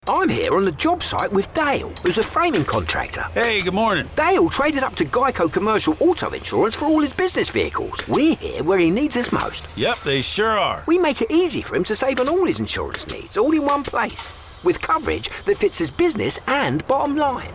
I'm here on the job site with Dale, who's a framing contractor. Hey, good morning. Dale traded up to Geico Commercial Auto Insurance for all his business vehicles. We're here where he needs us most. Yep, they sure are. We make it easy for him to save on all his insurance needs, all in one place, with coverage that fits his business and bottom line.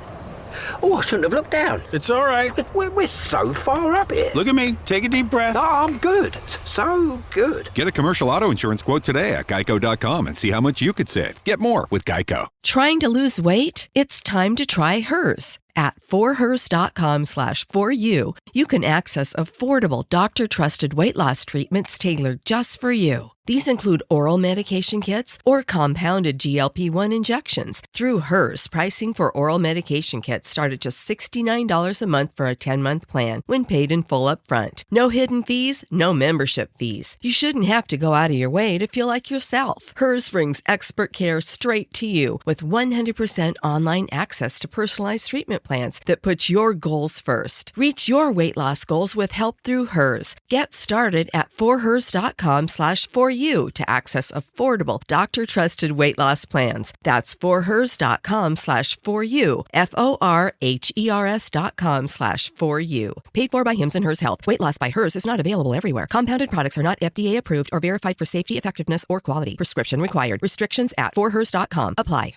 Oh, I shouldn't have looked down. It's all right. We're so far up here. Look at me. Take a deep breath. Oh, I'm good. So good. Get a commercial auto insurance quote today at geico.com and see how much you could save. Get more with Geico. Trying to lose weight? It's time to try Hers. At forhers.com/4u, you can access affordable doctor-trusted weight loss treatments tailored just for you. These include oral medication kits or compounded GLP-1 injections. Through Hers, pricing for oral medication kits start at just $69 a month for a 10-month plan when paid in full upfront. No hidden fees, no membership fees. You shouldn't have to go out of your way to feel like yourself. Hers brings expert care straight to you with 100% online access to personalized treatment plans that put your goals first. Reach your weight loss goals with help through Hers. Get started at forhers.com/4u to access affordable, doctor-trusted weight loss plans. That's forhers.com/4u, forhers.com/4u. Paid for by Hims and Hers Health. Weight loss by Hers is not available everywhere. Compounded products are not FDA approved or verified for safety, effectiveness, or quality. Prescription required. Restrictions at forhers.com apply.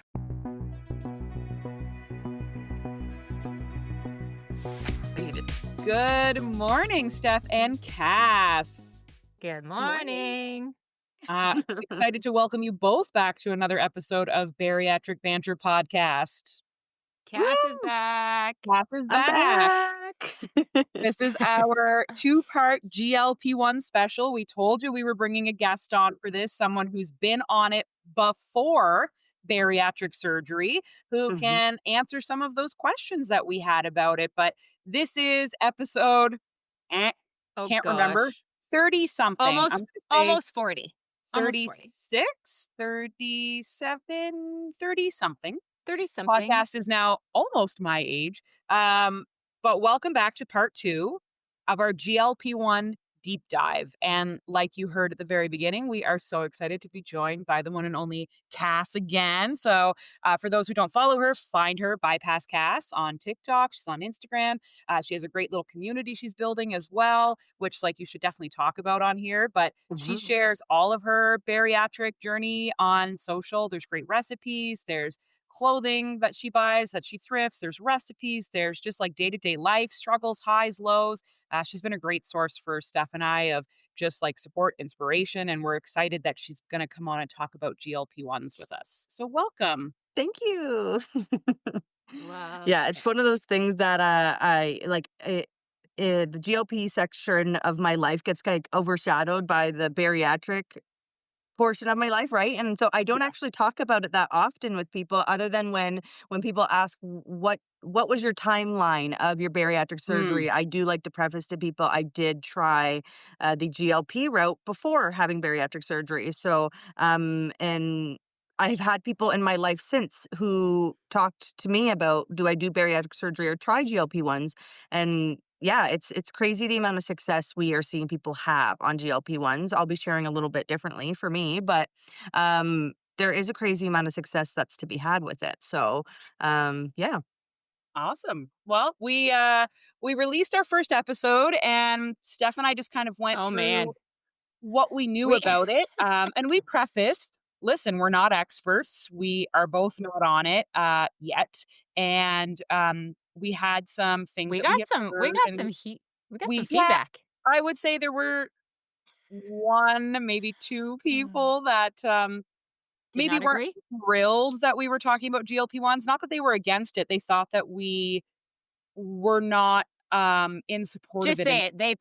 Good morning, Steph and Cass. Good morning. Excited to welcome you both back to another episode of Bariatric Banter Podcast. Cass is back. Cass is back. This is our two-part GLP-1 special. We told you we were bringing a guest on for this, someone who's been on it before bariatric surgery, who can answer some of those questions that we had about it. But this is episode, remember, 30-something. Almost 40. 36, 37, 30-something. 30-something. Podcast is now almost my age. But welcome back to part 2 of our GLP-1 deep dive. And like you heard at the very beginning, we are so excited to be joined by the one and only Cass again. So for those who don't follow her, find her, Bypass Cass, on TikTok. She's on Instagram. She has a great little community she's building as well, which you should definitely talk about on here. But she shares all of her bariatric journey on social. There's great recipes. There's clothing that she buys, that she thrifts. There's recipes. There's just day-to-day life struggles, highs, lows. She's been a great source for Steph and I of just support, inspiration, and we're excited that she's going to come on and talk about GLP-1s with us. So welcome. Thank you. Wow. Yeah, it's one of those things that I like. The GLP section of my life gets overshadowed by the bariatric portion of my life, right? And so I don't actually talk about it that often with people, other than when people ask what was your timeline of your bariatric surgery. I do like to preface to people I did try the GLP route before having bariatric surgery. So and I've had people in my life since who talked to me about, do I do bariatric surgery or try GLP-1s? And yeah, it's crazy the amount of success we are seeing people have on GLP-1s. I'll be sharing a little bit differently for me, but there is a crazy amount of success that's to be had with it. So yeah. Awesome. Well, we released our first episode, and Steph and I just kind of went through what we knew about it. And we prefaced, listen, we're not experts. We are both not on it yet. And we had some things. We got some feedback. I would say there were one, maybe two people that maybe weren't thrilled that we were talking about GLP-1s. Not that they were against it. They thought that we were not in support Just of it. say it. They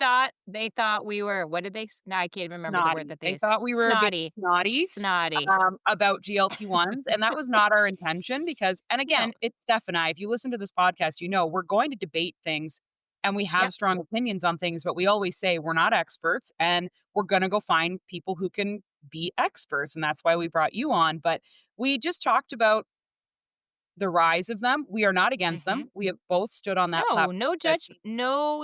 thought we were, what did they? No, I can't remember the word that they thought we were snotty. A bit snotty about GLP-1s. And that was not our intention because, and again, it's Steph and I. If you listen to this podcast, we're going to debate things and we have strong opinions on things, but we always say we're not experts and we're going to go find people who can be experts. And that's why we brought you on. But we just talked about the rise of them. We are not against them. We have both stood on that platform. No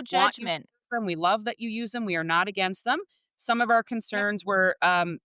judgment. We love that you use them. We are not against them. Some of our concerns were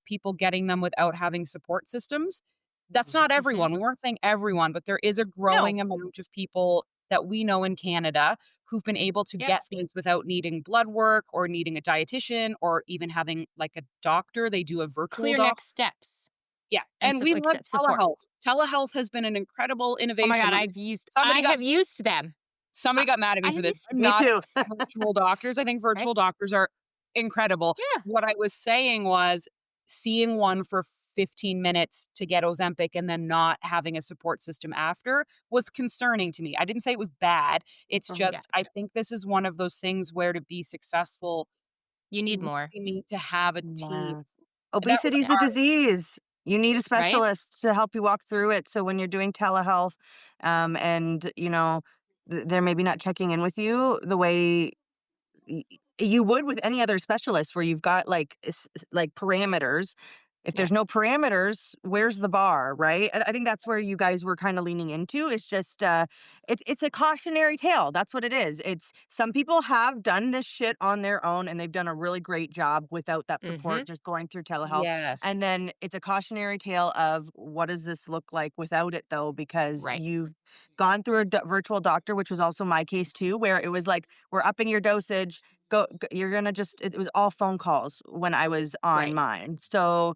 people getting them without having support systems. That's not Mhm. everyone. We weren't saying everyone, but there is a No. growing amount of people that we know in Canada who've been able to Yep. get things without needing blood work or needing a dietitian or even having like a doctor. They do a virtual Clear doc. next steps Yeah. and And we love support. telehealth. Telehealth has been an incredible Oh my innovation. god, Somebody I got have used them. somebody got mad at I me for have this. used I'm Me not too. virtual doctors. I think right? virtual doctors are incredible. Yeah. What I was saying was seeing one for 15 minutes to get Ozempic and then not having a support system after was concerning to me. I didn't say it was bad. It's Yeah. just, I think this is one of those things where to be successful, You you need more, really need to have a team. Yeah. That was Obesity is a our, disease. You need a right? specialist to help you walk through it. So when you're doing telehealth, and they're maybe not checking in with you the way y- you would with any other specialist, where you've got like parameters. If Yeah. there's no parameters, where's the bar, right? I think that's where you guys were kind of leaning into. It's just it's a cautionary tale. That's what it is. It's some people have done this shit on their own and they've done a really great job without that support, Mhm. just going through telehealth. yes. And then it's a cautionary tale of what does this look like without it, though, because Right. you've gone through a virtual doctor, which was also my case too, where it was like, we're upping your dosage. You're gonna just. It was all phone calls when I was on Right. mine. So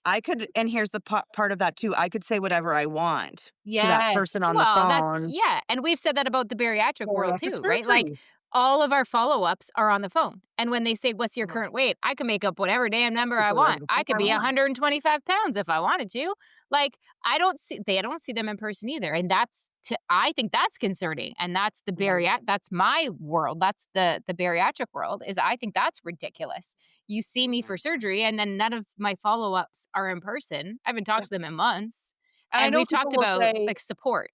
I could, and here's the part of that too. I could say whatever I want to that Yes. person on the Well, phone. and we've said that about the bariatric world Bariatric too, right? Like surgery. all of our follow-ups are on the phone. And when they say, "What's your Mhm. current weight?" I can make up whatever damn number It's I a want. wonderful I could be one. 125 pounds if I wanted to. Like they don't see them in person either. And I think that's concerning. And that's that's my world. That's the bariatric world is I think that's ridiculous. You see me for surgery and then none of my follow-ups are in person. I haven't talked to them in months. And I And know we've people talked will about say, like support.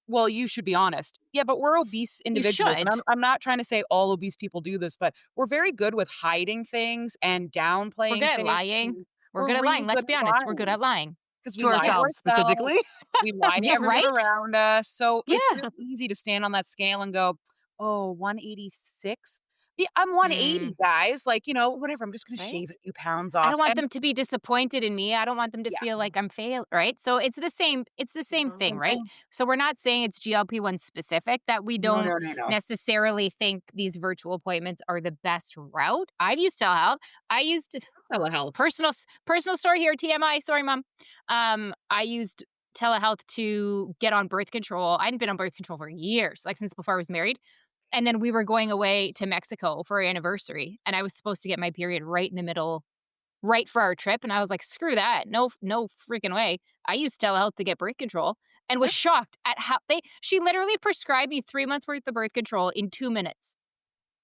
well, you should be honest. Yeah, but we're obese You individuals. And should. I'm not trying to say all obese people do this, but we're very good with hiding things and We're good downplaying at things. lying. And We're we're good at really lying. good Let's at be honest. We're good lying at lying. because we To lie to ourselves ourselves. specifically. We lie to Yeah, everyone right? around us. So it's Yeah. really easy to stand on that scale and go, oh, 186. Yeah, I'm 180, Mm, guys. Like, whatever. I'm just going to right? shave a few pounds I off. don't want And them to be disappointed in me. I don't want them to yeah, feel like I'm fail, right? So it's the same thing, same right? thing. So we're not saying it's GLP-1 specific that we No, don't no, no, no. necessarily think these virtual appointments are the best route. I've used telehealth. I used Telehealth. personal story here, TMI, sorry mom. I used telehealth to get on birth control. I hadn't been on birth control for years, like since before I was married. And then we were going away to Mexico for our anniversary, and I was supposed to get my period right in the middle, right for our trip. And I was like, screw that. No freaking way. I used telehealth to get birth control and was shocked at how she literally prescribed me 3 months worth of birth control in 2 minutes.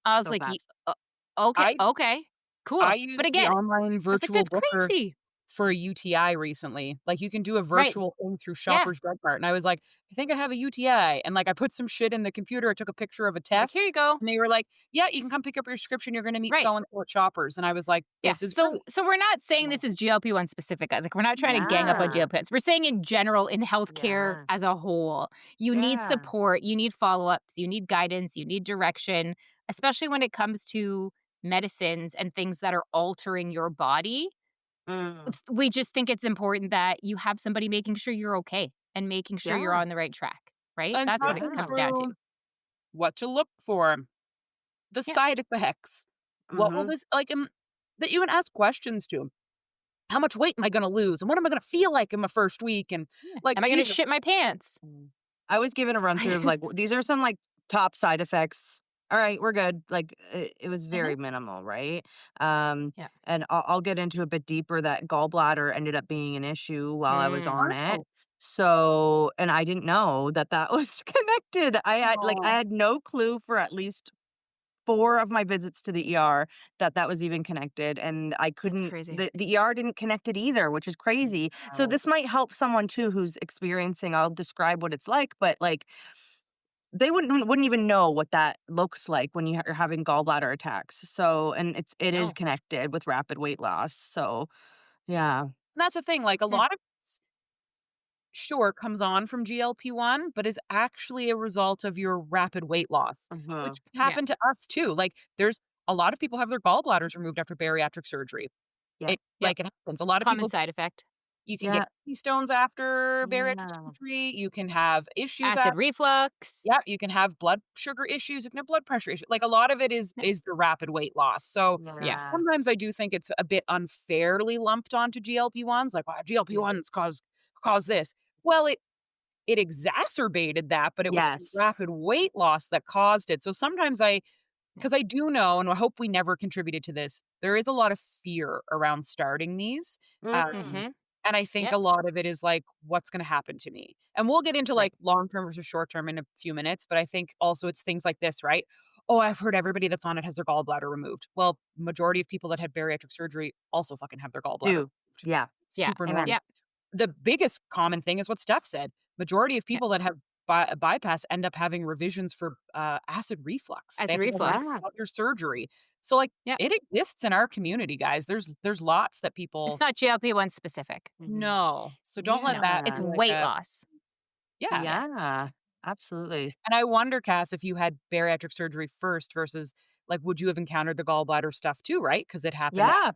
I was So like, fast. Okay, I okay, I cool." But used the again, online I was like, virtual "That's booker crazy." for a UTI recently. Like, you can do a Right. virtual thing through Yeah. Shoppers Drug Mart, and I was like, "I think I have a UTI," and, like, I put some shit in the computer, I took a picture of a Like, "Here test, you go." and they were like, "Yeah, you can come pick up your prescription, you're gonna meet Right. so and so at Shoppers," and I was like, Yeah. "This is So great." so we're not saying this is GLP-1 specific, guys. Like, we're not trying to gang up on Yeah. GLP-1s. We're saying in general, in healthcare Yeah. as a whole, you need Yeah. support, you need follow-ups, you need guidance, you need direction, especially when it comes to medicines and things that are altering your body. Mm. We just think it's important that you have somebody making sure you're okay and making sure you're Yeah. on the right track, right? And That's what it talking Yeah. comes down to. through what to look for, the Yeah. side effects, what will Mhm. this like, that you can ask questions to. How much weight am I gonna lose, and what am I gonna feel like in my first week, and, Yeah. like, Am I gonna Jesus. shit my pants? I was given a run through of like, these are some like top side effects. All right, we're good. Like it was Mhm. very minimal, right? Um, Yeah. and I'll get into a bit deeper that gallbladder ended up being an issue while I was Mm. on it. Oh. So, and I didn't know that that was connected. I Aw. had no clue for at least 4 of my visits to the ER that that was even connected, and I That's couldn't crazy. the ER didn't connect it either, which is crazy. So Wow. this might help someone too who's experiencing. I'll describe what it's like, but like they wouldn't even know what that looks like when you're having gallbladder attacks. So, and it is No. connected with rapid weight loss. So, yeah. And that's the thing, like, a Yeah. lot of sure, comes on from GLP-1, but is actually a result of your rapid weight loss, Mhm. which can Yeah. happen to us too. Like, there's a lot of people have their gallbladders removed after bariatric surgery. Yeah. It Yep. like, it happens. A It's a lot of common people side effect. You can get Yeah. kidney stones after bariatric Yeah. surgery. You can have issues Acid reflux. yeah, you can have blood sugar issues, you can have blood pressure issues. Like a lot of it Yeah. is the rapid weight loss. So Yeah. sometimes I do think it's a bit unfairly lumped onto GLP-1s, like, GLP-1s cause this. Well, it exacerbated that, but it was the Yes. rapid weight loss that caused it. So sometimes because I do know, and I hope we never contributed to this, there is a lot of fear around starting these. Mm. Mhm. And I think Yep. a lot of it is like, what's going to happen to me? And we'll get into Right. like long term versus short term in a few minutes. But I think also it's things like this, right? Oh, I've heard everybody that's on it has their gallbladder removed. Well, majority of people that had bariatric surgery also fucking have their gallbladder Do. removed. Yeah. Yeah. Super Amen. normal. Yep. The biggest common thing is what Steph said. Majority of Yep. people that have bypass end up having revisions for acid reflux. They Acid have to go reflux. Yeah. have other surgery. So like Yep. it exists in our community, guys. There's lots that people It's not GLP-1 specific. know. So don't let No. that It's be Yeah. like weight a loss. yeah. Yeah. Yeah. Absolutely. And I wonder, Cass, if you had bariatric surgery first versus like, would you have encountered the gallbladder stuff too, right? Because it happened. Yeah.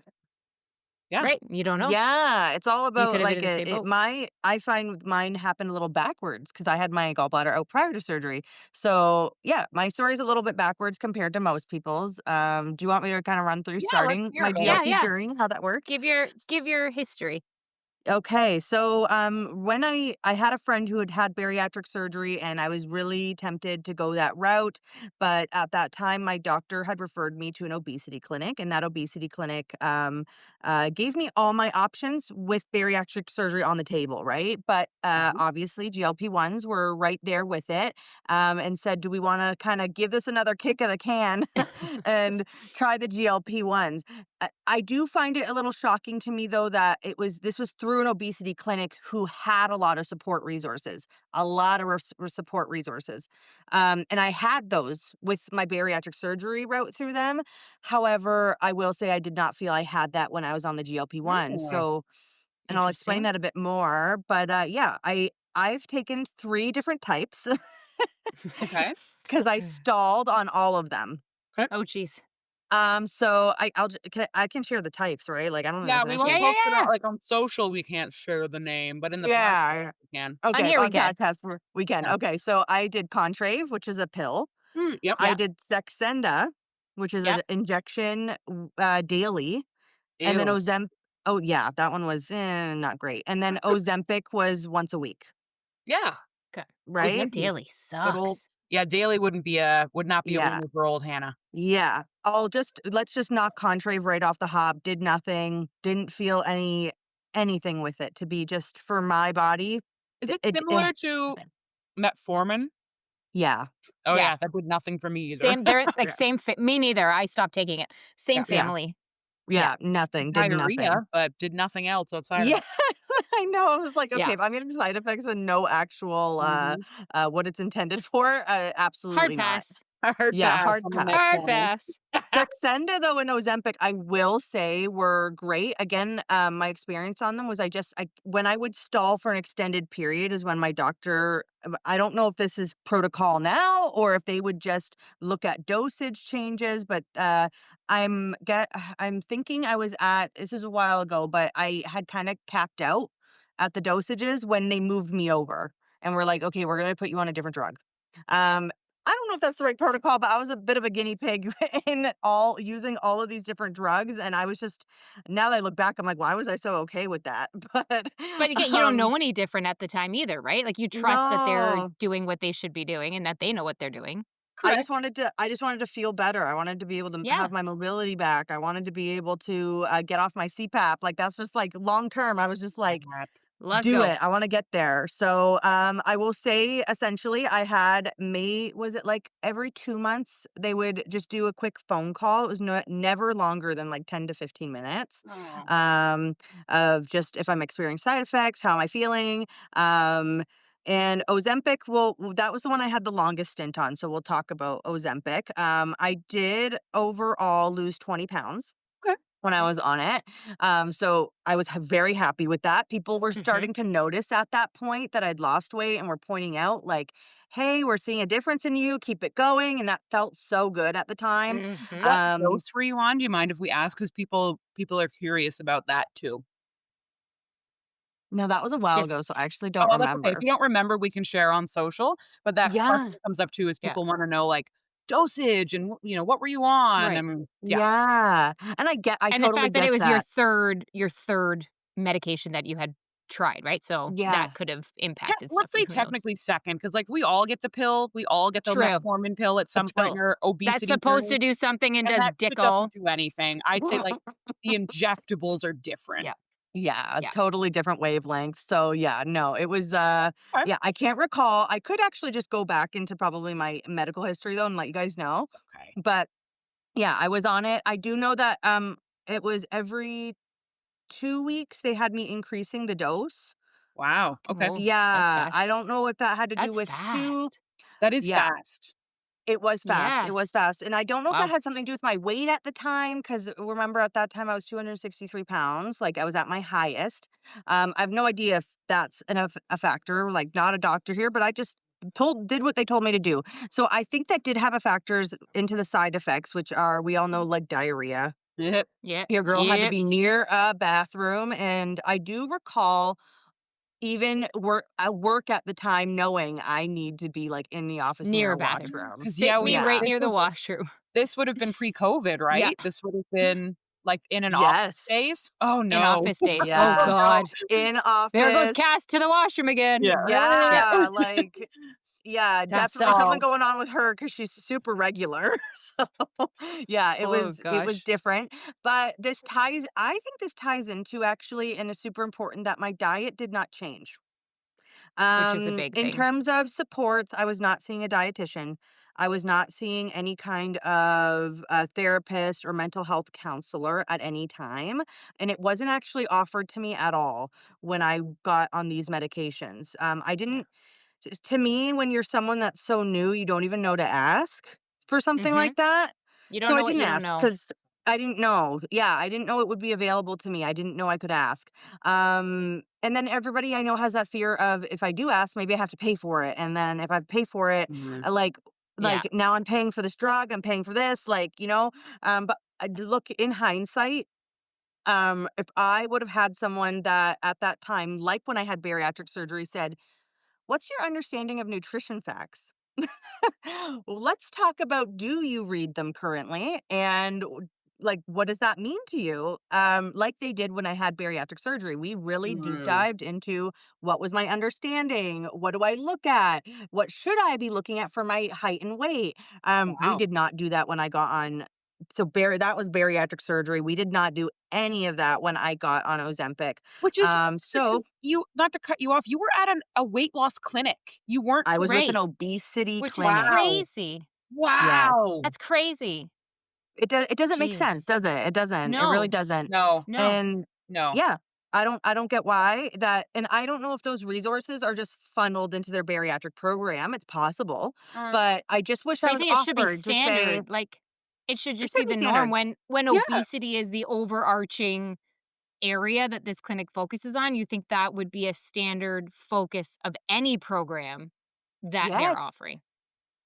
Yeah. Right. You don't know. Yeah, it's all You about could have been like in the same boat. I find with mine happened a little backwards because I had my gallbladder out prior to surgery. So yeah, my story's a little bit backwards compared to most people's. Do you want me to kind of run through Yeah, let's starting hear my about it. Yeah, GLP yeah. journey, how that worked? Give your history. Okay, so when I had a friend who had had bariatric surgery, and I was really tempted to go that route, but at that time, my doctor had referred me to an obesity clinic, and that obesity clinic gave me all my options with bariatric surgery on the table, right? But Mhm. obviously, GLP-1s were right there with it, and said, "Do we want to kind of give this another kick of the can and try the GLP-1s?" I do find it a little shocking to me though that this was through an obesity clinic who had a lot of support resources, a lot of support resources. And I had those with my bariatric surgery route through them. However, I will say I did not feel I had that when I was on the GLP-1. Oh, So, and I'll explain Interesting. that a bit more, but yeah, I've taken 3 different types okay. because I stalled on all of them. Oh, geez. So I can share the types, right? Like, I don't think Yeah, that's an we issue. won't Yeah, yeah, post it yeah, on yeah. like on social. We can't share the name, but in the podcast Yeah. we can. On Okay, here we on can. podcast we can. Yeah. Okay, so I did Contrave, which is a pill. Yep. I did Saxenda, which is an Yep. injection daily, and then Ew. Oh yeah, that one was not great. And then Ozempic was once a week, Yeah. Okay. right? That daily Good old. sucks. Yeah, daily would not be a Yeah, winner for old Hannah. yeah. Let's just knock Contrave right off the hop. Did nothing. Didn't feel anything with it. To be just for my body, Is it it similar to metformin? yeah. Oh Yeah. yeah, that did nothing for me either. Same. They're like Yeah. same. Me neither. I stopped taking it. Same Yeah. family. Yeah. Yeah, nothing. Did nothing. Diarrhea, but did nothing else outside of Yes, I know. I was like, okay, Yeah. if I'm getting side effects and no actual Mhm. what it's intended for, Hard absolutely not. pass. Hard Yeah, pass hard on the pass. Hard metformin. pass. Saxenda though and Ozempic, I will say were great. Again, my experience on them was when I would stall for an extended period is when my doctor. I don't know if this is protocol now or if they would just look at dosage changes, but I'm thinking I was at this is a while ago, but I had kind of capped out at the dosages when they moved me over and we're like, okay, we're gonna put you on a different drug. I don't know if that's the right protocol, but I was a bit of a guinea pig in using all of these different drugs, and I was just now that I look back, I'm like, why was I so okay with that? But again, you don't know any different at the time either, right? Like you trust that they're No, doing what they should be doing and that they know what they're doing. Correct. I just wanted to feel better. I wanted to be able to Yeah. have my mobility back. I wanted to be able to get off my CPAP. Like that's just like long term. I was just like, Let's do go. it. I want to get there. So, I will say essentially I had was it like every 2 months they would just do a quick phone call. It was never longer than like 10 to 15 minutes. Oh. Um, of just if I'm experiencing side effects, how am I feeling? And Ozempic, well, that was the one I had the longest stint on. So we'll talk about Ozempic. I did overall lose 20 pounds Okay. when I was on it. So I was very happy with that. People were Mhm. starting to notice at that point that I'd lost weight and were pointing out like, hey, we're seeing a difference in you. Keep it going. And that felt so good at the time. Mhm. What Um, dose were you on? Do you mind if we ask? Because people are curious about that too. No, that was a while Just ago, so I actually don't Oh, that's okay. If remember. you don't remember, we can share on social. But that question Yeah. that comes up too is yeah, people want to know like dosage and what were you on? right. And yeah, Yeah. And I And the totally fact that it get was that. your third medication that you had tried, right? So Yeah. that could have impacted stuff let's too. say Who knows? technically second because like we all get the pill, we all get the True. metformin pill at The some point pill. in our That's obesity supposed to journey, do something and and does that dick shit all. doesn't do anything. I'd say like the injectables are different. Yeah. Yeah, Yeah. totally different wavelength. So yeah, no, it was Okay. yeah, I can't recall. I could actually just go back into probably my medical history though and let you guys know. It's okay. But yeah, I was on it. I do know that it was every 2 weeks they had me increasing the dose. Wow. Okay. Whoa, that's Yeah, I fast. don't know what that had to do That's with too. fast. That is Yeah, fast. it was fast. Yeah. It was fast. And I don't know if that Wow. had something to do with my weight at the time, because remember at that time I was 263 pounds. Like I was at my highest. I have no idea if that's a factor, like not a doctor here, but I just did what they told me to do. So I think that did have a factors into the side effects, which are, we all know, like diarrhea. Yep. Yep. Your girl had to Yep. be near a bathroom. And I do recall even work at the time knowing I need to be like in the office near Near a a bathroom. washroom. Because Sit me right Yeah. near the washroom. this would have been pre-COVID, Yeah. right? This would have been like in an office Yes. space. Oh In no. office days. Oh Yeah. God. In There goes office. Cass to the washroom again. Yeah. Yeah. Yeah, like, yeah, That definitely something sucks. going on with her because she's super regular. So, yeah, Oh it was gosh. different. But I think this ties into actually, and is super important, that my diet did not change. Which is a big In thing. terms of supports, I was not seeing a dietitian. I was not seeing any kind of therapist or mental health counselor at any time. And it wasn't actually offered to me at all when I got on these medications. I Yeah. didn't, to me, when you're someone that's so new, you don't even know to ask for something Mm-hmm. like that. You don't So I know what didn't you don't ask know. because I didn't know. Yeah, I didn't know it would be available to me. I didn't know I could ask. And then everybody I know has that fear of, if I do ask, maybe I have to pay for it. And then if I pay for it, Mhm. I Yeah. like now I'm paying for this drug, I'm paying for this, like, but I look in hindsight, if I would have had someone that at that time, like when I had bariatric surgery, said, "What's your understanding of nutrition facts?" Let's talk about, do you read them currently? And like, what does that mean to you? Like they did when I had bariatric surgery. We really deep Mm. dived into what was my understanding? What do I look at? What should I be looking at for my height and weight? We Wow. did not do that when I got on. So that was bariatric surgery. We did not do any of that when I got on Ozempic. Which is So because you, not to cut you off, you were at a weight loss clinic. You weren't I was with an Right. obesity Which is clinic. Wow. crazy. Yes. Wow. That's crazy. It doesn't make sense, Jeez. does it? It doesn't. It really No. doesn't. No. No. And No. yeah, I don't get why that, and I don't know if those resources are just funneled into their bariatric program. It's possible, Mm. but I just wish But I I was think it should be offered to say standard. Like it should it just be should be the norm standard. when Yeah. obesity is the overarching area that this clinic focuses on. You think that would be a standard focus of any program that they're Yes. offering.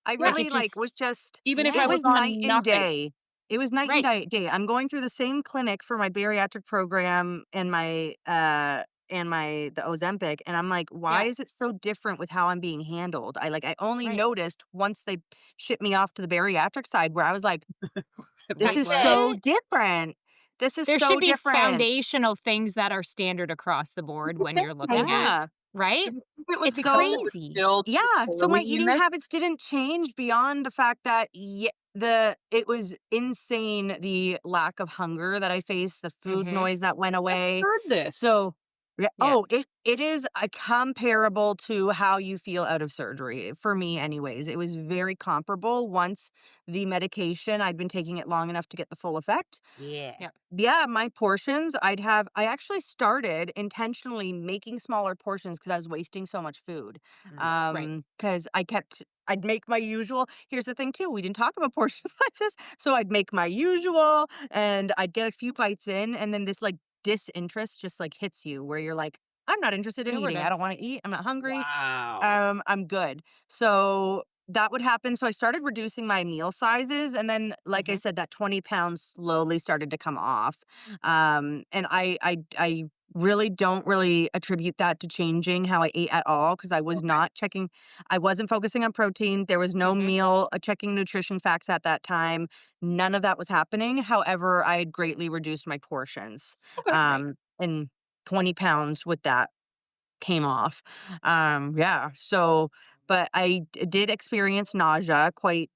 I Yeah. Like really it just was just, Even if I it yeah. was was night on and nothing. day. It was night and Right. day. I'm going through the same clinic for my bariatric program and the Ozempic, and I'm like, why Yeah. is it so different with how I'm being handled? I only Right. noticed once they shipped me off to the bariatric side where I was like, this Like is Wow. so what? different. This is There should so be different. foundational things that are standard across the board when you're looking at, Yeah. right? Do you think it was It's because it So was crazy. still too yeah, so my early in eating this? habits didn't change beyond the fact that it was insane, the lack of hunger that I faced, the food Mhm. noise that went I've away. heard this. So yeah, Yeah. it is comparable to how you feel out of surgery for me anyways. It was very comparable once the medication, I'd been taking it long enough to get the full effect. Yeah. Yep. Yeah, my portions, I actually started intentionally making smaller portions because I was wasting so much food. Mm. Right. Because I'd make my usual. Here's the thing too, we didn't talk about portion sizes. So I'd make my usual and I'd get a few bites in, and then this like disinterest just like hits you where you're like, I'm not interested in Yeah, we're eating. I done. don't want to eat. I'm not hungry. Wow. I'm good. So that would happen. So I started reducing my meal sizes. And then, like I Mhm. said, that 20 pounds slowly started to come off. And I really don't really attribute that to changing how I ate at all because I was not checking. I wasn't focusing on protein. There was no meal checking nutrition facts at that time. None of that was happening. However, I had greatly reduced my portions. Okay. And 20 pounds with that came off. Yeah. So, but did experience nausea quite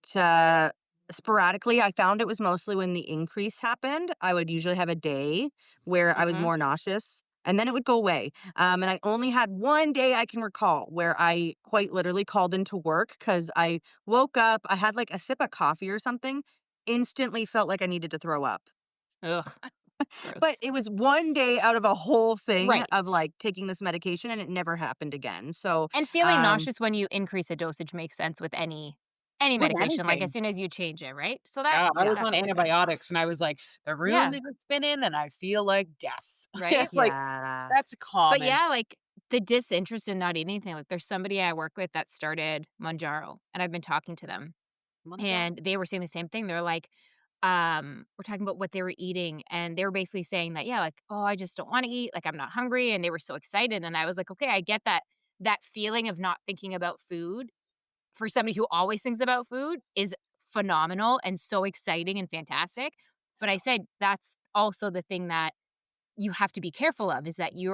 sporadically. I found it was mostly when the increase happened. I would usually have a day where I was more nauseous. And then it would go away. And I only had one day I can recall where I quite literally called into work because I woke up, I had like a sip of coffee or something, instantly felt like I needed to throw up. Ugh, But gross. it was one day out of a whole thing Right. of, like, taking this medication, and it never happened again, so, And feeling um nauseous when you increase a dosage makes sense with any With medication, like, as anything. soon as you change it, right? So that Yeah, I was Yeah. that on makes sense. antibiotics and I was like, the room Yeah, is spinning and I feel like death. right? Like, Yeah. that's But common. yeah, like, the disinterest in not eating anything, like, there's somebody I work with that started Mounjaro, and I've been talking to them, and they were saying the same thing. They're like, we're talking about what they were eating, and they were basically saying that, yeah, like, "Oh, I just don't wanna eat, like, I'm not hungry," and they were so excited, and I was like, "Okay, I get that feeling of not thinking about food for somebody who always thinks about food is phenomenal and so exciting and fantastic." But I said that's also the thing that you have to be careful of is that you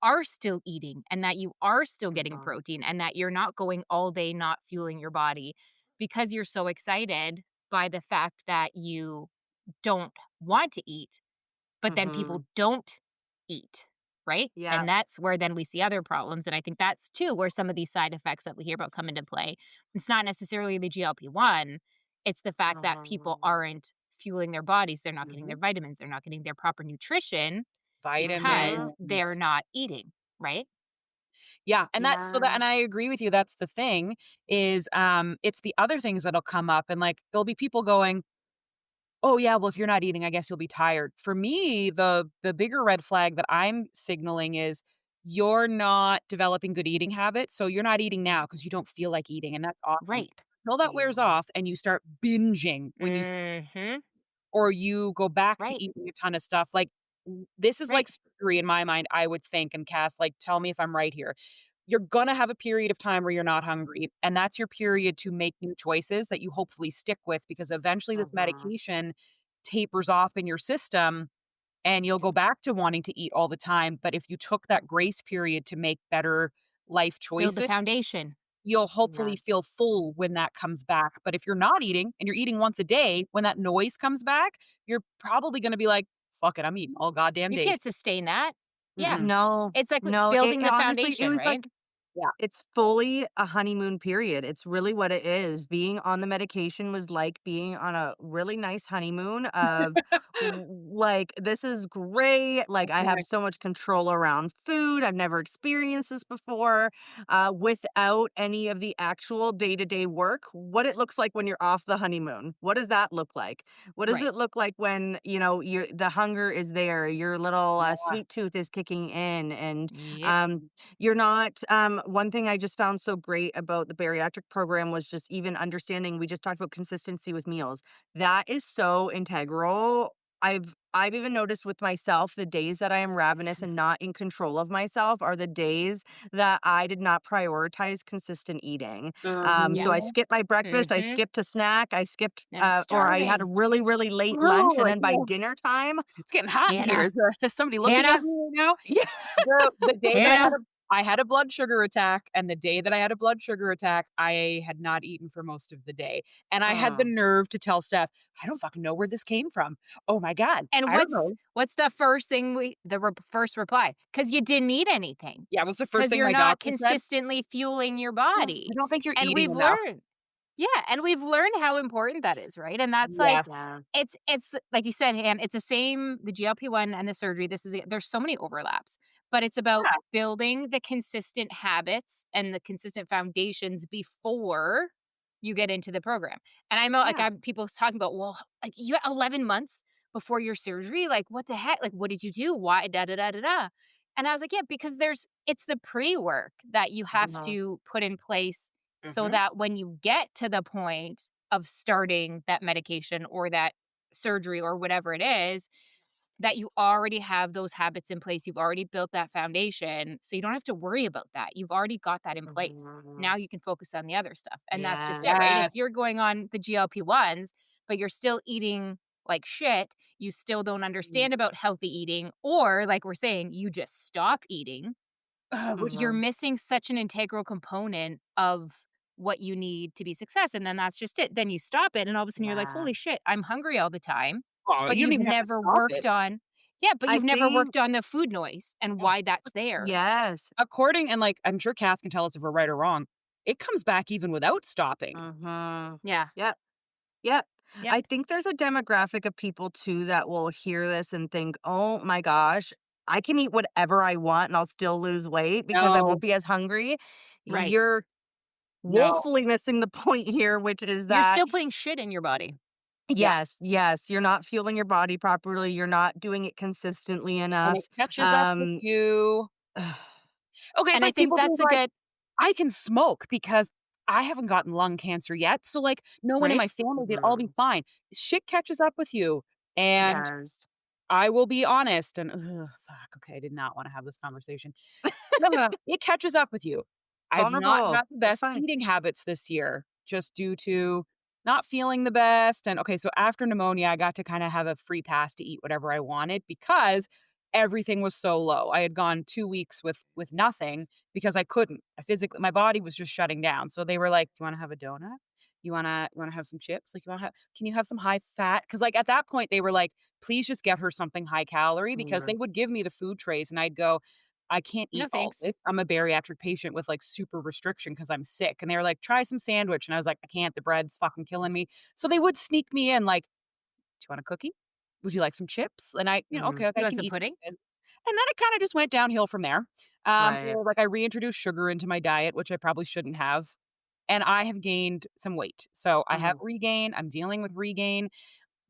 are still eating and that you are still getting protein and that you're not going all day not fueling your body because you're so excited by the fact that you don't want to eat, but then people Mhm. don't eat, right? Yeah. And that's where then we see other problems, and I think that's too where some of these side effects that we hear about come into play. It's not necessarily the GLP-1, it's the fact that people aren't fueling their bodies, they're not getting their vitamins, they're not getting their proper nutrition because they're Vitamins. not eating, right? Yeah, and that's so that Yeah. and I agree with you, that's the thing, is, it's the other things that'll come up and, like, there'll be people going, "Oh, yeah, well, if you're not eating, I guess you'll be tired." For me, the bigger red flag that I'm signaling is you're not developing good eating habits, so you're not eating now because you don't feel like eating, and that's awesome. Right. Until that wears Yeah. off and you start binging when you Mhm. or you go back to Right. eating a ton of stuff, like, this is like Right. surgery in my mind, I would think, and Cass, like, tell me if I'm right here. You're gonna have a period of time where you're not hungry, and that's your period to make new choices that you hopefully stick with because eventually this medication tapers off in your system and you'll go back to wanting to eat all the time, but if you took that grace period to make better life Build the choices, foundation. you'll hopefully Yes. feel full when that comes back. But if you're not eating and you're eating once a day, when that noise comes back, you're probably gonna be like, "Fuck it, I'm eating all goddamn You day." can't sustain that. Yeah. Mm-mm. No. It's like No, building it the honestly, it foundation, was right? like Yeah. it's fully a honeymoon period. It's really what it is. Being on the medication was like being on a really nice honeymoon of like, this is great. Like, I have Okay. so much control around food. I've never experienced this before without any of the actual day to day work. What it looks like when you're off the honeymoon. What does that look like? What does Right. it look like when, the hunger is there, your little Yeah. sweet tooth is kicking in, and Yep. um, you're not one thing I just found so great about the bariatric program was just even understanding we just talked about consistency with meals. That is so integral. I've even noticed with myself the days that I am ravenous and not in control of myself are the days that I did not prioritize consistent eating. Yeah. So I Mhm. skipped my breakfast, I Mhm. skipped a snack, I skipped I'm or I had a starving. really, really late lunch, Ooh, and like, then by yeah, dinner time, it's getting hot in here. Hannah. Is somebody looking at Hannah. me right now? yeah. The day that Hannah. I had a blood sugar attack, and the day that I had a blood sugar attack, I had not eaten for most of the day, and I had the Mm. nerve to tell Steph, "I don't fucking know where this came from. Oh my god, And I don't what's know." what's the first thing first reply? Because you didn't eat anything. Yeah, it was the first Because thing you're my not doctor said. consistently fueling your "Oh, I body. don't think you're And eating we've enough." learned yeah, and we've learned how important that is, right? And that's like Yes. Yeah. it's like you said, and it's the same the GLP-1 and the surgery. There's so many overlaps, but it's about Yeah. building the consistent habits and the consistent foundations before you get into the program. And I know like Yeah. I'm people talking about, well, like you had 11 months before your surgery, like what the heck? Like what did you do? Why da da da da da? And I was like, yeah, because it's the pre-work that you have Mhm. to put in place so Mhm. that when you get to the point of starting that medication or that surgery or whatever it is, that you already have those habits in place. You've already built that foundation. So you don't have to worry about that. You've already got that in place. Mhm. Now you can focus on the other stuff. And that's just it, right? If Yes. you're going on the GLP-1s, but you're still eating like shit, you still don't Mhm. understand about healthy eating, or like we're saying, you just stop eating, Which you're Mhm. missing such an integral component of what you need to be success. And then that's just it. Then you stop it, and all of a sudden you're like, Yeah. holy shit, I'm hungry all the time. oh, But you don't you've even have to never stop it. worked on, yeah, but I you've never think worked on the food noise and why that's there. yes. According and like I'm sure Cass can tell us if we're right or wrong. It comes back even without stopping. Mhm. Yeah. Yep. Yep. Yep. I think there's a demographic of people too that will hear this and think, "Oh my gosh, I can eat whatever I want and I'll still lose weight because I won't No, be as hungry." Right. You're no. woefully missing the point here, which is You're that still putting shit in your body. Yeah. yes, yes, you're not fueling your body properly, you're not doing it consistently And it enough. catches up with Um, you. Okay, it's And I like think people being that's a like, good, I can smoke because I haven't gotten lung cancer yet. So like no one in right? my family, they'd all be mhm, fine. Shit catches up with you. And yes. I will be honest and fuck, okay, I did not want to have this conversation. No, it catches up with you. I've not Vulnerable. got the It's best fine. eating habits this year just due to not feeling the best. And okay, so after pneumonia, I got to kind of have a free pass to eat whatever I wanted because everything was so low. I had gone 2 weeks with nothing because I couldn't. I physically, my body was just shutting down. So they were like, "You want to have a donut? You want to have some chips? Like, you want to have? Can you have some high fat?" Because like at that point, they were like, "Please just get her something high calorie," because they Mhm, would give me the food trays, and I'd go, I can't eat No all thanks. this. I'm a beriatric patient with like super restriction because I'm sick. And they were like, try some sandwich. And I was like, I can't. The bread's fucking killing me. So they would sneak me in like, do you want a cookie? Would you like some chips? And I, mhm, okay, okay, You I want can some eat pudding? this. And then it kind of just went downhill from there. right. Or like I reintroduced sugar into my diet, which I probably shouldn't have. And I have gained some weight. So I have Mhm, regain. I'm dealing with regain.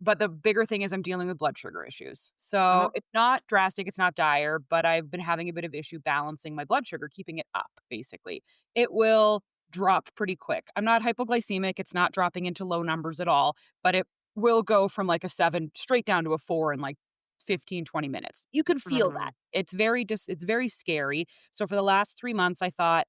But the bigger thing is I'm dealing with blood sugar issues. uh-huh, So it's not drastic, it's not dire, but I've been having a bit of issue balancing my blood sugar, keeping it up, basically. It will drop pretty quick. I'm not hypoglycemic, it's not dropping into low numbers at all, but it will go from like a 7 straight down to a 4 in like 15, 20 minutes. You can feel that. mhm, It's very scary. So for the last 3 months I thought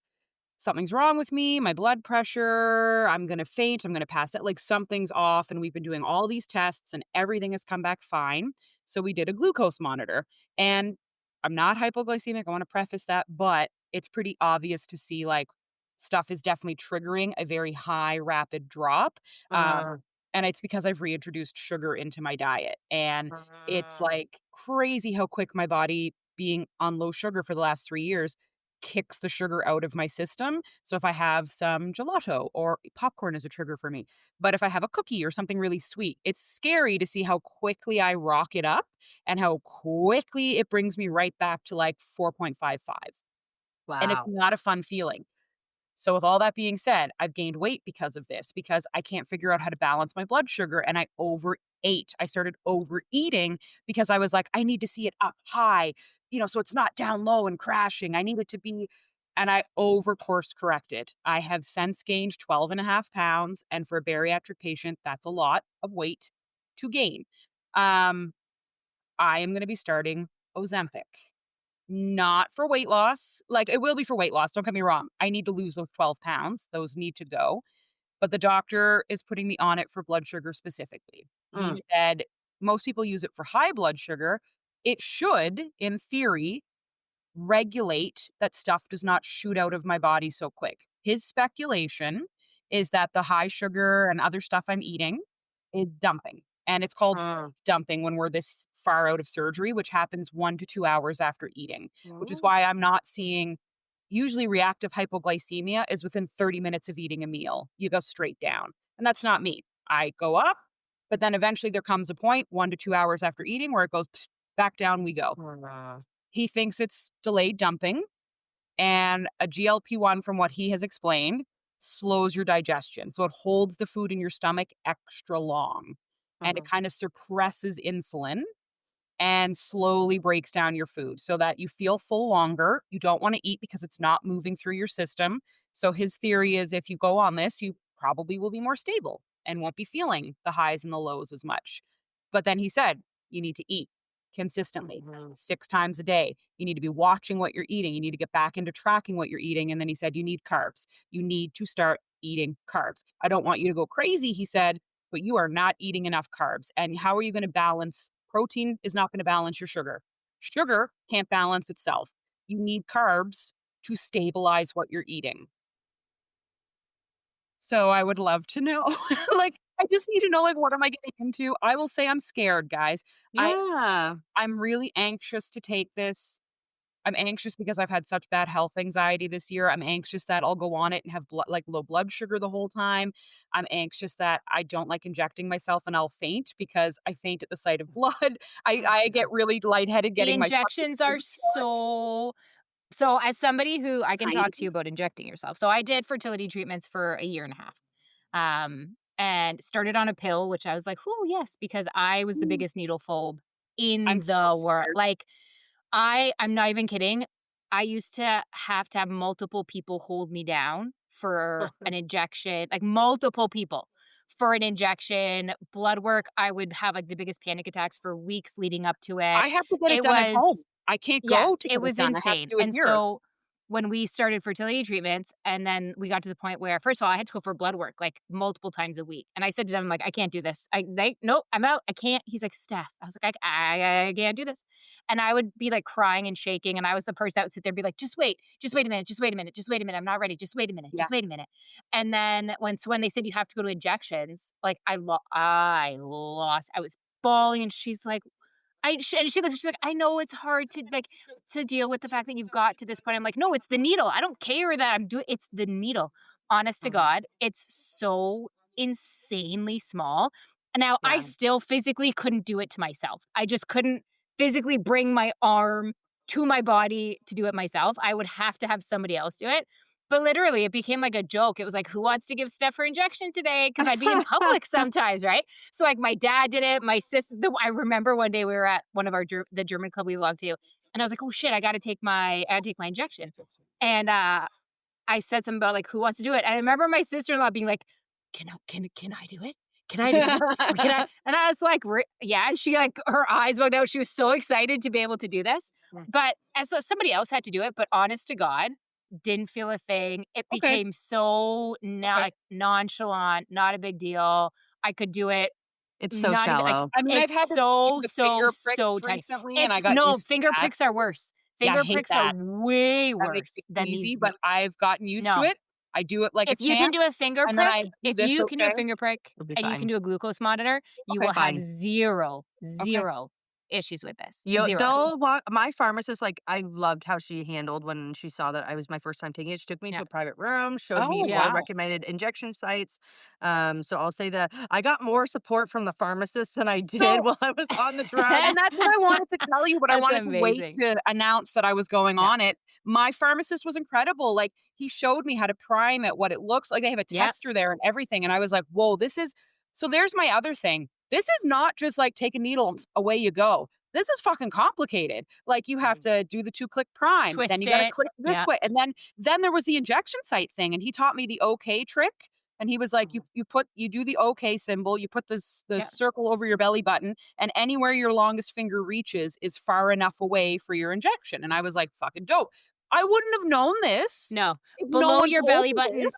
something's wrong with me, my blood pressure, I'm going to faint, I'm going to pass it, like something's off. And we've been doing all these tests and everything has come back fine. So we did a glucose monitor. And I'm not hypoglycemic. I want to preface that, but it's pretty obvious to see like stuff is definitely triggering a very high, rapid drop. uh, And it's because I've reintroduced sugar into my diet. And it's mhm, like crazy how quick my body, being on low sugar for the last 3 years, kicks the sugar out of my system. So if I have some gelato or popcorn is a trigger for me. But if I have a cookie or something really sweet, it's scary to see how quickly I rock it up and how quickly it brings me right back to like 4.55. And it's wow. not a fun feeling. So, with all that being said, I've gained weight because of this, because I can't figure out how to balance my blood sugar and I overate. I started overeating because I was like, I need to see it up high, so it's not down low and crashing. I need it to be, and I over course corrected. I have since gained 12 and a half pounds. And for a bariatric patient, that's a lot of weight to gain. Um, I am going to be starting Ozempic. Not for weight loss. Like, it will be for weight loss, don't get me wrong. I need to lose those 12 pounds. Those need to go. But the doctor is putting me on it for blood sugar specifically. Mm, He said most people use it for high blood sugar. It should, in theory, regulate that stuff does not shoot out of my body so quick. His speculation is that the high sugar and other stuff I'm eating is dumping. And it's called mm, dumping when we're this far out of surgery, which happens 1 to 2 hours after eating, which is mm, why I'm not seeing. Usually, reactive hypoglycemia is within 30 minutes of eating a meal. You go straight down. And that's not me. I go up, but then eventually there comes a point 1 to 2 hours after eating where it goes back down we go. uh, He thinks it's delayed dumping, and a GLP-1, from what he has explained, slows your digestion. So it holds the food in your stomach extra long, and it mhm, kind of suppresses insulin and slowly breaks down your food so that you feel full longer. You don't want to eat because it's not moving through your system. So his theory is if you go on this, you probably will be more stable and won't be feeling the highs and the lows as much. But then he said, you need to eat. consistently, 6 times a day. You need to be watching what you're eating. You need to get back into tracking what you're eating. And then he said, you need carbs. You need to start eating carbs. I don't want you to go crazy, he said, but you are not eating enough carbs. And how are you going to balance? Protein is not going to balance your sugar. Sugar can't balance itself. You need carbs to stabilize what you're eating. So I would love to know. Like, I just need to know, like, what am I getting into? I will say I'm scared, guys. Yeah. I'm really anxious to take this. I'm anxious because I've had such bad health anxiety this year. I'm anxious that I'll go on it and have like low blood sugar the whole time. I'm anxious that I don't like injecting myself and I'll faint because I faint at the sight of blood. I get really lightheaded The getting my fucking injections are so as somebody who I can talk to you about injecting yourself. So I did fertility treatments for a year and a half. And started on a pill, which I was like, "Oh, yes," because I was the biggest needle phobe in I'm the so world. scared. Like I'm not even kidding. I used to have multiple people hold me down for an injection, like multiple people for an injection, blood work. I would have like the biggest panic attacks for weeks leading up to it. I have to get it It done at home. was, I can't yeah, go to it get it was done. I have to insane. do it And here. so when we started fertility treatments, and then we got to the point where, first of all, I had to go for blood work like multiple times a week. And I said to them, like, I can't do this. Nope, I'm out. I can't. He's like, Steph. I was like, I can't do this. And I would be like crying and shaking. And I was the person that would sit there and be like, just wait a minute, just wait a minute, just wait a minute. I'm not ready. Just wait a minute, Yeah. just wait a minute. And then when they said you have to go to injections, like I lost. I was bawling, and she's like, she's like, I know it's hard to deal with the fact that you've got to this point. I'm like, no, it's the needle. I don't care that I'm doing. It's the needle. Honest to God, it's so insanely small. Now I still physically couldn't do it to myself. I just couldn't physically bring my arm to my body to do it myself. I would have to have somebody else do it. But literally, it became like a joke. It was like, who wants to give Steph her injection today? Because I'd be in public sometimes, right? So like my dad did it. My sister. I remember one day we were at one of the German club we belonged to, and I was like, oh shit, I got to take my injection. And I said something about like, who wants to do it? And I remember my sister-in-law being like, can I do it? Can I do it? Can I? And I was like, yeah. And she like, her eyes bugged out. She was so excited to be able to do this. But as somebody else had to do it, but honest to God, didn't feel a thing. It Okay. became so nonchalant, not a big deal. I could do it. It's so Not even, like, shallow. I mean, I've it's had to so, do the so, finger so pricks tiny. recently, and I got No, used to finger that. pricks are worse. Yeah, I Finger hate pricks that. are way That makes worse me than queasy, these. but I've gotten used to No. it. I do it like If a you can champ, do a finger and then I prick, do if this, you can do a okay? finger prick It'll be and you fine. can do a glucose monitor, you Okay. will have Fine. zero issues with this. Zero. My pharmacist, like, I loved how she handled when she saw that I was my first time taking it. She took me Yeah. to a private room, showed me Oh, Yeah. wow. recommended injection sites. So I'll say that I got more support from the pharmacist than I did So while I was on the drug. and that's what I wanted to tell you, but I That's wanted to wait amazing. to announce that I was going Yeah. on it. My pharmacist was incredible. Like, he showed me how to prime it, what it looks like. They have a Yep. tester there and everything. And I was like, whoa, so there's my other thing. This is not just like take a needle and away you go. This is fucking complicated. Like, you have to do the 2-click prime, then Twist you got to it. click this Yeah. way. And then there was the injection site thing, and he taught me the OK trick. And he was like, you do the OK symbol, you put the Yeah. circle over your belly button, and anywhere your longest finger reaches is far enough away for your injection. And I was like, fucking dope. I wouldn't have known this No. if no Below one your told belly me button, this.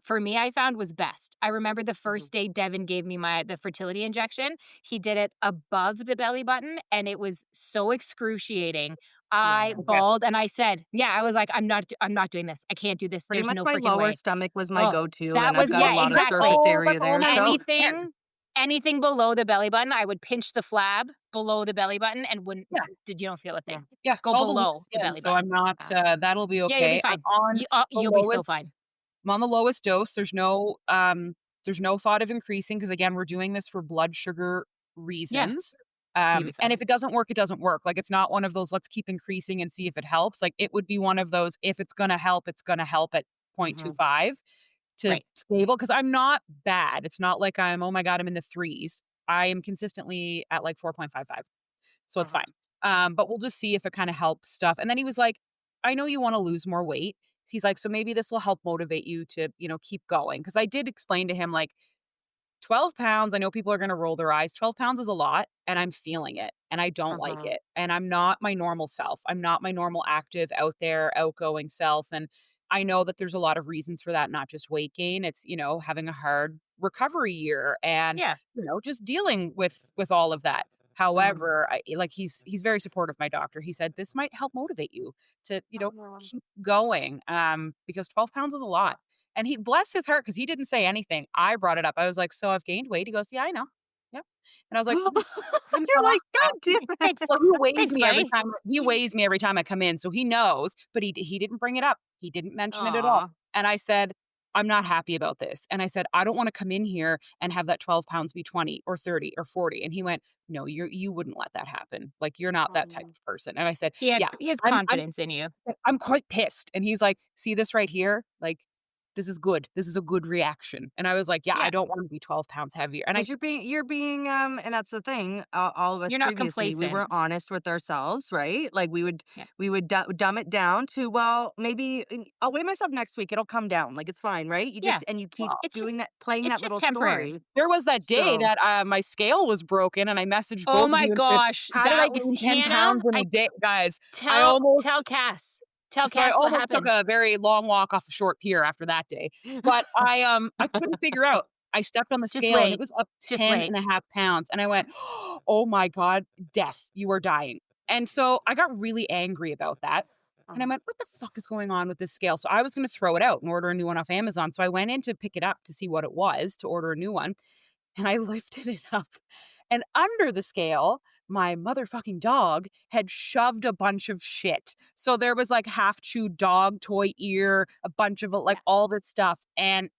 for me, I found was best. I remember the first day Devin gave me the fertility injection. He did it above the belly button, and it was so excruciating. I Okay. bawled, and I said, "Yeah, I was like, I'm not doing this. I can't do this. Pretty There's much no my freaking lower way." stomach was my Oh, go-to, that and was- I've got yeah, a lot exactly. of surface Oh, area that's all there. my So man. Anything below the belly button, I would pinch the flab below the belly button and wouldn't. Yeah. You don't feel a thing. Yeah, Go it's all the below loose the skin, belly so I'm button. not. That'll be Yeah, you'll okay. be fine. I'm on the You'll be so lowest. fine. I'm on the lowest dose. There's no thought of increasing because, again, we're doing this for blood sugar reasons. You'll be And fine. if it doesn't work, it doesn't work. Like, it's not one of those let's keep increasing and see if it helps. Like, it would be one of those if it's gonna help, it's gonna help at 0.25 to Right. stable, because I'm not bad. It's not like I'm, oh my God, I'm in the threes. I am consistently at like 4.55. So it's fine. But we'll just see if it kind of helps stuff. And then he was like, I know you want to lose more weight. He's like, so maybe this will help motivate you to, keep going. Because I did explain to him, like, 12 pounds, I know people are gonna roll their eyes. 12 pounds is a lot, and I'm feeling it, and I don't like Uh-huh. it, and I'm not my normal self. I'm not my normal active, out there, outgoing self, and I know that there's a lot of reasons for that, not just weight gain. It's, having a hard recovery year and, Yeah. just dealing with all of that. Um, However, he's very supportive, my doctor. He said, "This might help motivate you to, um, keep going, because 12 pounds is a lot." And he bless his heart, because he didn't say anything. I brought it up. I was like, "So I've gained weight?" He goes, "Yeah, I know. Yep." And I was like, I'm You're not like, God damn happy." it. Thanks. Well, Thanks, buddy. he weighs me every time I come in, so he knows, but he didn't bring it up. He didn't mention it at all. Aw. And I said, "I'm not happy about this." And I said, "I don't wanna come in here and have that 12 pounds be 20 or 30 or 40." And he went, "No, you wouldn't let that happen. Like, you're not that type Um, of person." And I said, He had "Yeah, he has I'm confidence in you. I'm quite pissed." And he's like, "See this right here? Like, this is good. This is a good reaction." And I was like, "Yeah, I Yeah. don't wanna be 12 pounds heavier." And I 'Cause you're being, and that's the thing, all of us You're not previously, we were complacent. honest with ourselves, right? Like, we would Yeah. we would du dumb it down to, well, maybe I'll weigh myself next week, it'll come down, like, it's fine, right? Yeah. You keep well, doing that, playing It's that just little temporary. story. there was that day So that, my scale was broken, and I messaged Oh both of my you and said, gosh, "How did I that was gain 10 Hannah, pounds in a day?" Guys, I tell almost Cass. Tell so I Cass what almost took happened. a very long walk off the short pier after that day. But I couldn't figure out. I stepped on the Just scale, and it wait. was up Just 10 wait. and a half pounds, and I went, "Oh my god, death, you are dying." And so I got really angry about that, and I went, "What the fuck is going on with this scale?" So I was gonna throw it out and order a new one off Amazon, so I went in to pick it up to see what it was, to order a new one, and I lifted it up, and under the scale, my motherfucking dog had shoved a bunch of shit. So there was, like, half-chewed dog toy ear, a bunch of, like, Yeah. all this stuff, and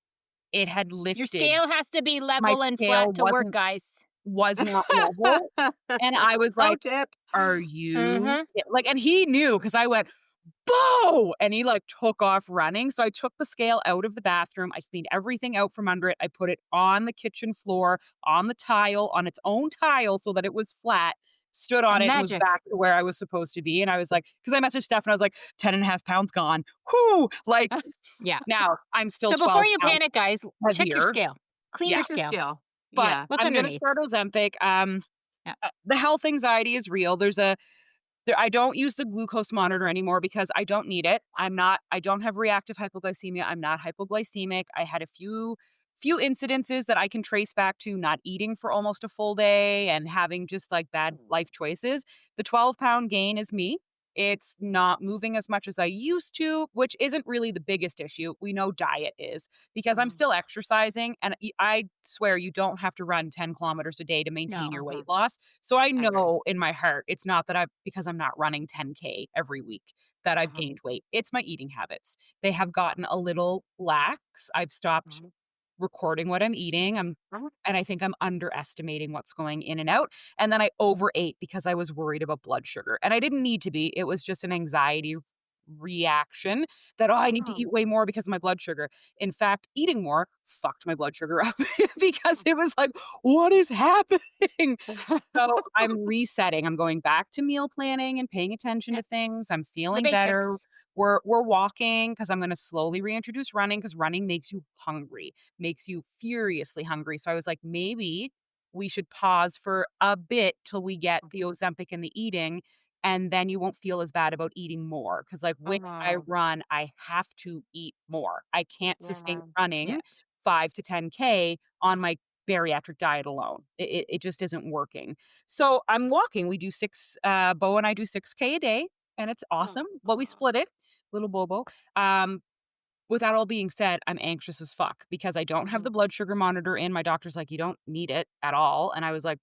it had Your lifted. scale has to be My level and scale flat to work, wasn't guys. was not level, and I was Pro like, tip. "Are you" Mhm. like, and he knew, because I went, "Boo!" And he, like, took off running, so I took the scale out of the bathroom, I cleaned everything out from under it, I put it on the kitchen floor, on the tile, on its own tile so that it was flat, stood on And it, and was magic. back to where I was supposed to be, and I was like, because I messaged Steph, and I was like, 10 and a half pounds gone. Whoo! Like, Yeah. now I'm still So before 12 you pounds panic, guys, check your heavier. scale. Clean Yeah, your Check your scale. scale. but Yeah. Look I'm gonna underneath. start Ozempic. Yeah. The health anxiety is real. I don't use the glucose monitor anymore because I don't need it. I don't have reactive hypoglycemia. I'm not hypoglycemic. I had a few incidences that I can trace back to not eating for almost a full day and having just like bad life choices. The 12-pound gain is me. It's not moving as much as I used to, which isn't really the biggest issue. We know diet is, because I'm Mhm. still exercising, and I swear you don't have to run 10 kilometers a day to maintain No. your Uh-huh. weight loss. So I I agree. know in my heart, it's not that because I'm not running 10K every week, that I've Uh-huh. gained weight. It's my eating habits. They have gotten a little lax. I've stopped Mhm. recording what I'm eating. Uh-huh. And I think I'm underestimating what's going in and out. And then I overate because I was worried about blood sugar. And I didn't need to be. It was just an anxiety reaction that, I need to Uh-huh. eat way more because of my blood sugar. In fact, eating more fucked my blood sugar up because it was like, what is happening? So I'm resetting. I'm going back to meal planning and paying attention Yeah. to things. I'm The feeling better. basics. We're walking, because I'm going to slowly reintroduce running, because running makes you hungry, makes you furiously hungry. So I was like, maybe we should pause for a bit till we get the Ozempic and the eating, and then you won't feel as bad about eating more. Because like when I Uh-huh. run, I have to eat more. I can't sustain Yeah. Yeah. running 5 to 10K on my bariatric diet alone. It just isn't working. So I'm walking. We do Bo and I do 6K a day, and it's awesome. But we Uh-huh. split it, little Bobo. Um, with that all being said, I'm anxious as fuck because I don't have Mhm. the blood sugar monitor in. My doctor's like, you don't need it at all. And I was like,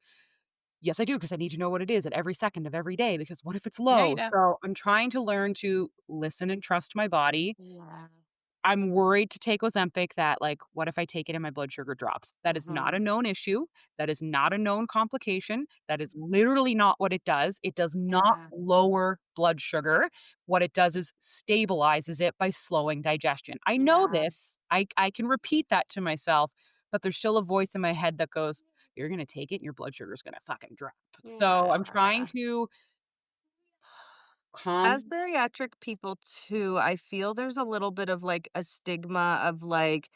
yes, I do, because I need to know what it is at every second of every day, because what if it's No, you low? don't. So I'm trying to learn to listen and trust my body. Yeah. I'm worried to take Ozempic that, like, what if I take it and my blood sugar drops? That is not Uh-huh. a known issue. That is not a known complication. That is literally not what it does. It does not Yeah. lower blood sugar. What it does is stabilizes it by slowing digestion. I know Yeah. this. I can repeat that to myself, but there's still a voice in my head that goes, "You're gonna take it and your blood sugar is gonna fucking drop." So I'm trying Yeah. to As calm. bariatric people too, I feel there's a little bit of like a stigma of like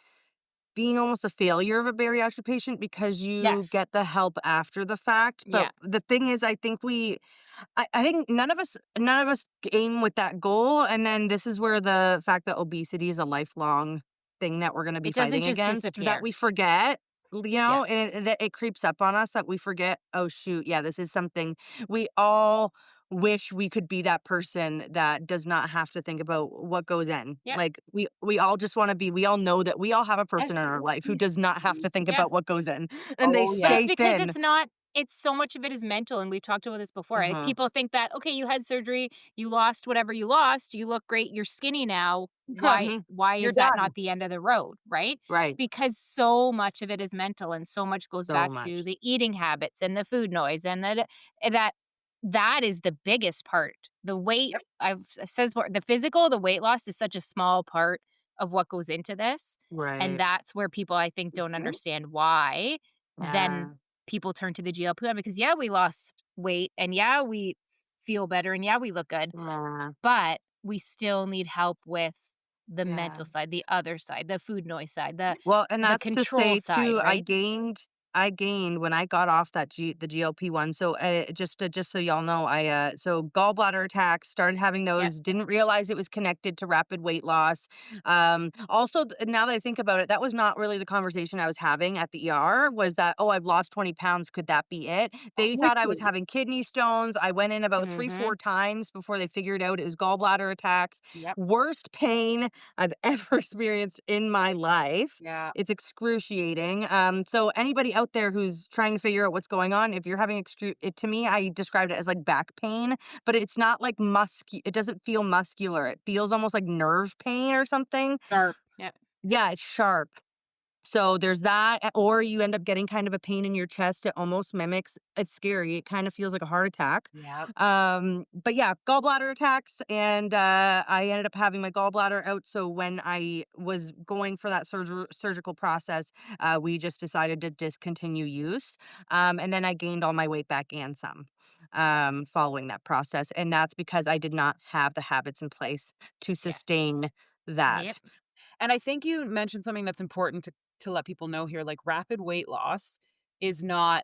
being almost a failure of a bariatric patient because you Yes. get the help after the fact. But Yeah. the thing is, I think I think none of us aim with that goal. And then this is where the fact that obesity is a lifelong thing that we're going to be It doesn't fighting just against, that disappear. we forget, Yeah. and that it creeps up on us, that we forget, oh shoot, yeah, this is something we all wish we could be, that person that does not have to think about what goes in. Yeah. Like we all just want to be, we all know that we all have a person in our life who does not have to think Yeah. about what goes in, and they Oh, But it's yes. stay because thin. it's so much of it is mental, and we've talked about this before. Like, Uh-huh. people think that, okay, you had surgery, you lost whatever you lost, you look great, you're skinny now. Why Mhm. why You're is that done. not the end of the road, right? Right. Because so much of it is mental, and so much goes So back to much. the eating habits and the food noise, and that is the biggest part. The weight, Yep. I've says before, the physical, the weight loss is such a small part of what goes into this. And Right. that's where people, I think, don't Mhm. understand why then Yeah. people turn to the GLP-1, because yeah, we lost weight, and yeah, we feel better, and yeah, we look good, Yeah. but we still need help with the Yeah. mental side, the other side, the food noise side, the Well, and the that's to control say side, too, I right? gained when I got off the GLP-1. So just so y'all know, so gallbladder attacks, started having Yeah. those, didn't realize it was connected to rapid weight loss. Also, now that I think about it, that was not really the conversation I was having at the ER, was that, oh, I've lost 20 pounds, could that be it? They thought I was Quickly. having kidney stones. I went in about three, Mhm. 4 times before they figured out it was gallbladder attacks. Yep. Worst pain I've ever experienced in my life. Yeah. It's excruciating. So anybody out there who's trying to figure out what's going on, if you're having to me, I described it as like back pain, but it's not like it doesn't feel muscular. It feels almost like nerve pain or something. Sharp. Yep. Yeah, it's sharp. So there's that, or you end up getting kind of a pain in your chest. It almost mimics, it's scary. It kind of feels like a heart attack. Yep. But yeah, gallbladder attacks. And I ended up having my gallbladder out. So when I was going for that surgical process, we just decided to discontinue use. And then I gained all my weight back and some following that process. And that's because I did not have the habits in place to Yeah. sustain Yep. that. And I think you mentioned something that's important to let people know here. Like, rapid weight loss is not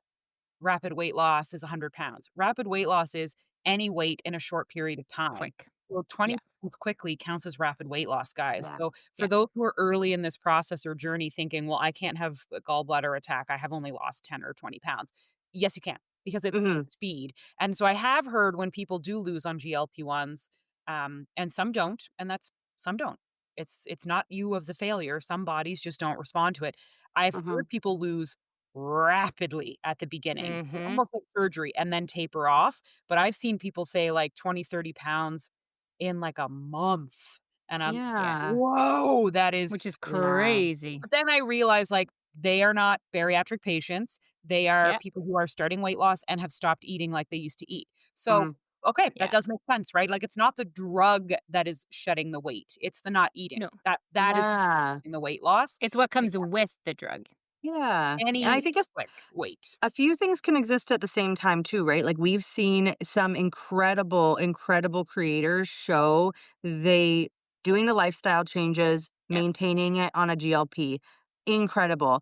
rapid weight loss is 100 pounds. Rapid weight loss is any weight in a short period of time. Quick. So 20 Yeah. pounds quickly counts as rapid weight loss, guys. Yeah. So for Yeah. those who are early in this process or journey thinking, well, I can't have a gallbladder attack, I have only lost 10 or 20 pounds. Yes, you can, because it's Hmm. speed. And so I have heard when people do lose on GLP-1s, and some don't, and that's some don't. It's not you as a failure. Some bodies just don't respond to it. I've Hmm. heard people lose rapidly at the beginning, Mhm. almost like surgery, and then taper off. But I've seen people say like 20, 30 pounds in like a month. And I'm, Yeah. Yeah. whoa, that is. Which is Yeah. crazy. But then I realized, like, they are not bariatric patients. They are Yeah. people who are starting weight loss and have stopped eating like they used to eat. So, Mhm. okay, that Yeah. does make sense, right? Like, it's not the drug that is shedding the weight. It's the not eating. No. That is Yeah. the weight loss. It's what comes with the drug. Yeah. And I Any think quick weight. a few things can exist at the same time too, right? Like we've seen some incredible, incredible creators show they doing the lifestyle changes, Yep. maintaining it on a GLP. Incredible.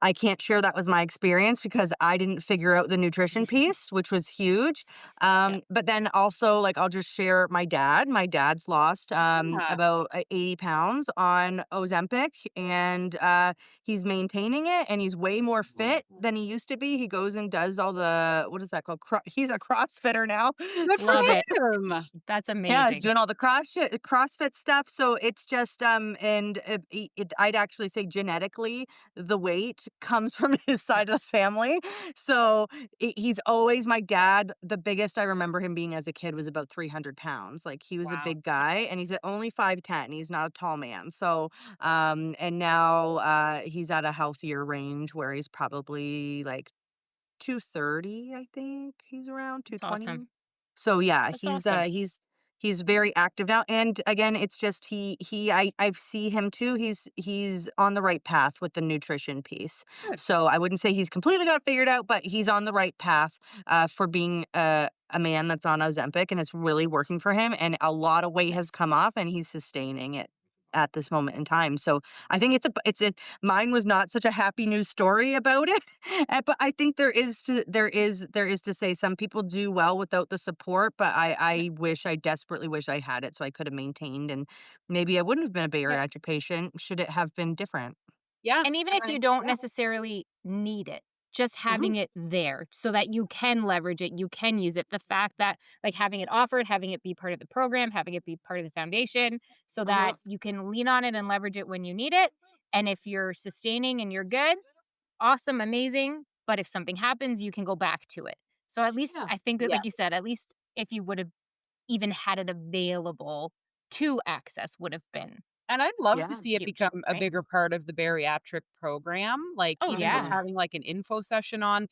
I can't share that was my experience because I didn't figure out the nutrition piece, which was huge. Yep. But then also, like, I'll just share my dad. My dad's lost Yeah. about 80 pounds on Ozempic, and he's maintaining it, and he's way more fit than he used to be. He goes and does all the, what is that called? He's a CrossFitter now. Good for Love it. him. That's Yeah, he's amazing. doing all the CrossFit stuff. So it's just and I'd actually say genetically the weight comes from his side of the family. So he's always, my dad, the biggest I remember him being as a kid was about 300 pounds. Like he was a Wow. big guy, and he's at only 5'10". He's not a tall man. So and now he's at a healthier range where he's probably like 230, I think. He's around That's awesome. 220. So yeah, That's awesome. he's very active now. And again, it's just I see him too. He's on the right path with the nutrition piece. Good. So I wouldn't say he's completely got it figured out, but he's on the right path for being a man that's on Ozempic, and it's really working for him. And a lot of weight has Nice. come off, and he's sustaining it. at this moment in time. So I think mine was not such a happy news story about it, but I think there is to say some people do well without the support, but I desperately wish I had it so I could have maintained, and maybe I wouldn't have been a Yep. bariatric patient should it have been different. Yeah. And even if you I don't yeah. necessarily need it, just Mhm. having it there so that you can leverage it, you can use it. The fact that, like, having it offered, having it be part of the program, having it be part of the foundation so Mhm. that you can lean on it and leverage it when you need it. And if you're sustaining and you're good, awesome, amazing. But if something happens, you can go back to it. So at least Yeah. I think that, Yeah. like you said, at least if you would have even had it available to access would have been And I'd love to Yeah. see it huge, become a right? bigger part of the bariatric program, like, Oh, even just yeah. Mhm. having, like, an info session on,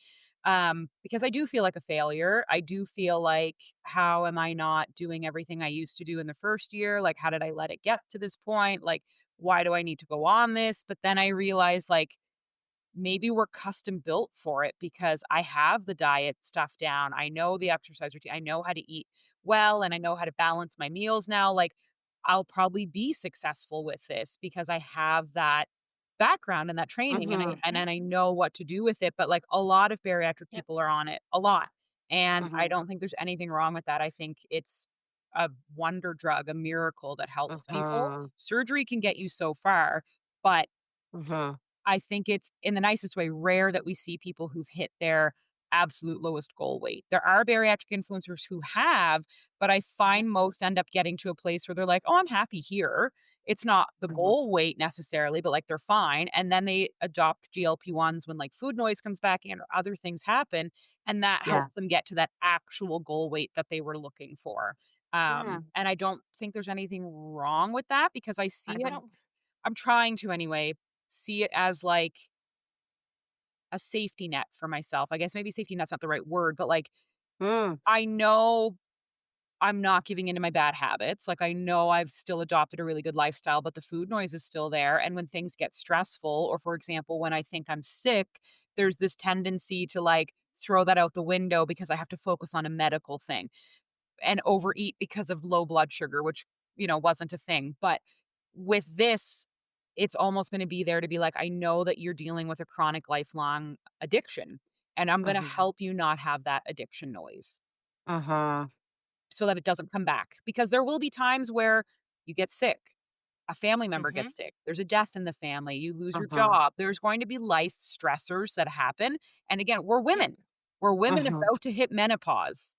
because I do feel like a failure. I do feel like, how am I not doing everything I used to do in the first year? Like, how did I let it get to this point? Like, why do I need to go on this? But then I realized, like, maybe we're custom built for it because I have the diet stuff down. I know the exercise routine. I know how to eat well and I know how to balance my meals now. Like, I'll probably be successful with this because I have that background and that training and Mhm. I know what to do with it. But like, a lot of bariatric Yep. people are on it a lot. And I Mhm. don't think there's anything wrong with that. I think it's a wonder drug, a miracle that helps people. Mhm. Surgery can get you so far, but Mhm. I think it's, in the nicest way, rare that we see people who've hit their absolute lowest goal weight. There are bariatric influencers who have, but I find most end up getting to a place where they're like, "Oh, I'm happy here." It's not the Mhm. goal weight necessarily, but like they're fine. And then they adopt GLP-1s when like food noise comes back in or other things happen. And that Yeah. helps them get to that actual goal weight that they were looking for. Yeah. And I don't think there's anything wrong with that because I I see it. don't I'm trying to anyway, see it as like a safety net for myself. I guess maybe safety net's not the right word, but like, Mm. I know I'm not giving into my bad habits. Like, I know I've still adopted a really good lifestyle, but the food noise is still there. And when things get stressful, or for example, when I think I'm sick, there's this tendency to like throw that out the window because I have to focus on a medical thing and overeat because of low blood sugar, which, wasn't a thing. But with this, it's almost going to be there to be like, I know that you're dealing with a chronic lifelong addiction, and I'm going to Mhm. help you not have that addiction noise Uh-huh. so that it doesn't come back. Because there will be times where you get sick, a family member Mhm. gets sick, there's a death in the family, you lose your Uh-huh. job. There's going to be life stressors that happen. And again, we're Yep. women. We're women Uh-huh. about to hit menopause.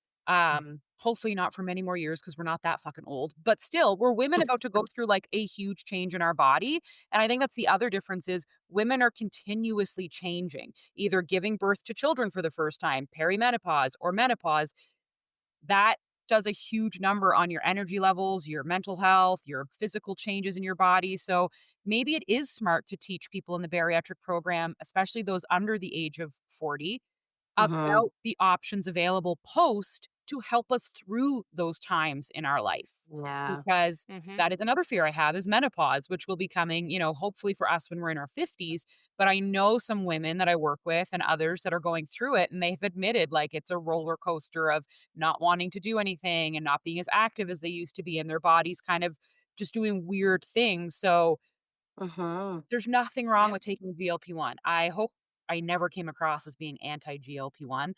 Hopefully not for many more years because we're not that fucking old. But still, we're women about to go through like a huge change in our body. And I think that's the other difference is women are continuously changing, either giving birth to children for the first time, perimenopause or menopause. That does a huge number on your energy levels, your mental health, your physical changes in your body. So maybe it is smart to teach people in the bariatric program, especially those under the age of 40, Uh-huh. about the options available post to help us through those times in our life. Yeah. Because Mhm. that is another fear I have is menopause, which will be coming, hopefully for us when we're in our 50s. But I know some women that I work with and others that are going through it, and they've admitted like it's a roller coaster of not wanting to do anything and not being as active as they used to be, and their bodies kind of just doing weird things. So Uh-huh. there's nothing wrong Yep. with taking GLP-1. I hope I never came across as being anti GLP-1.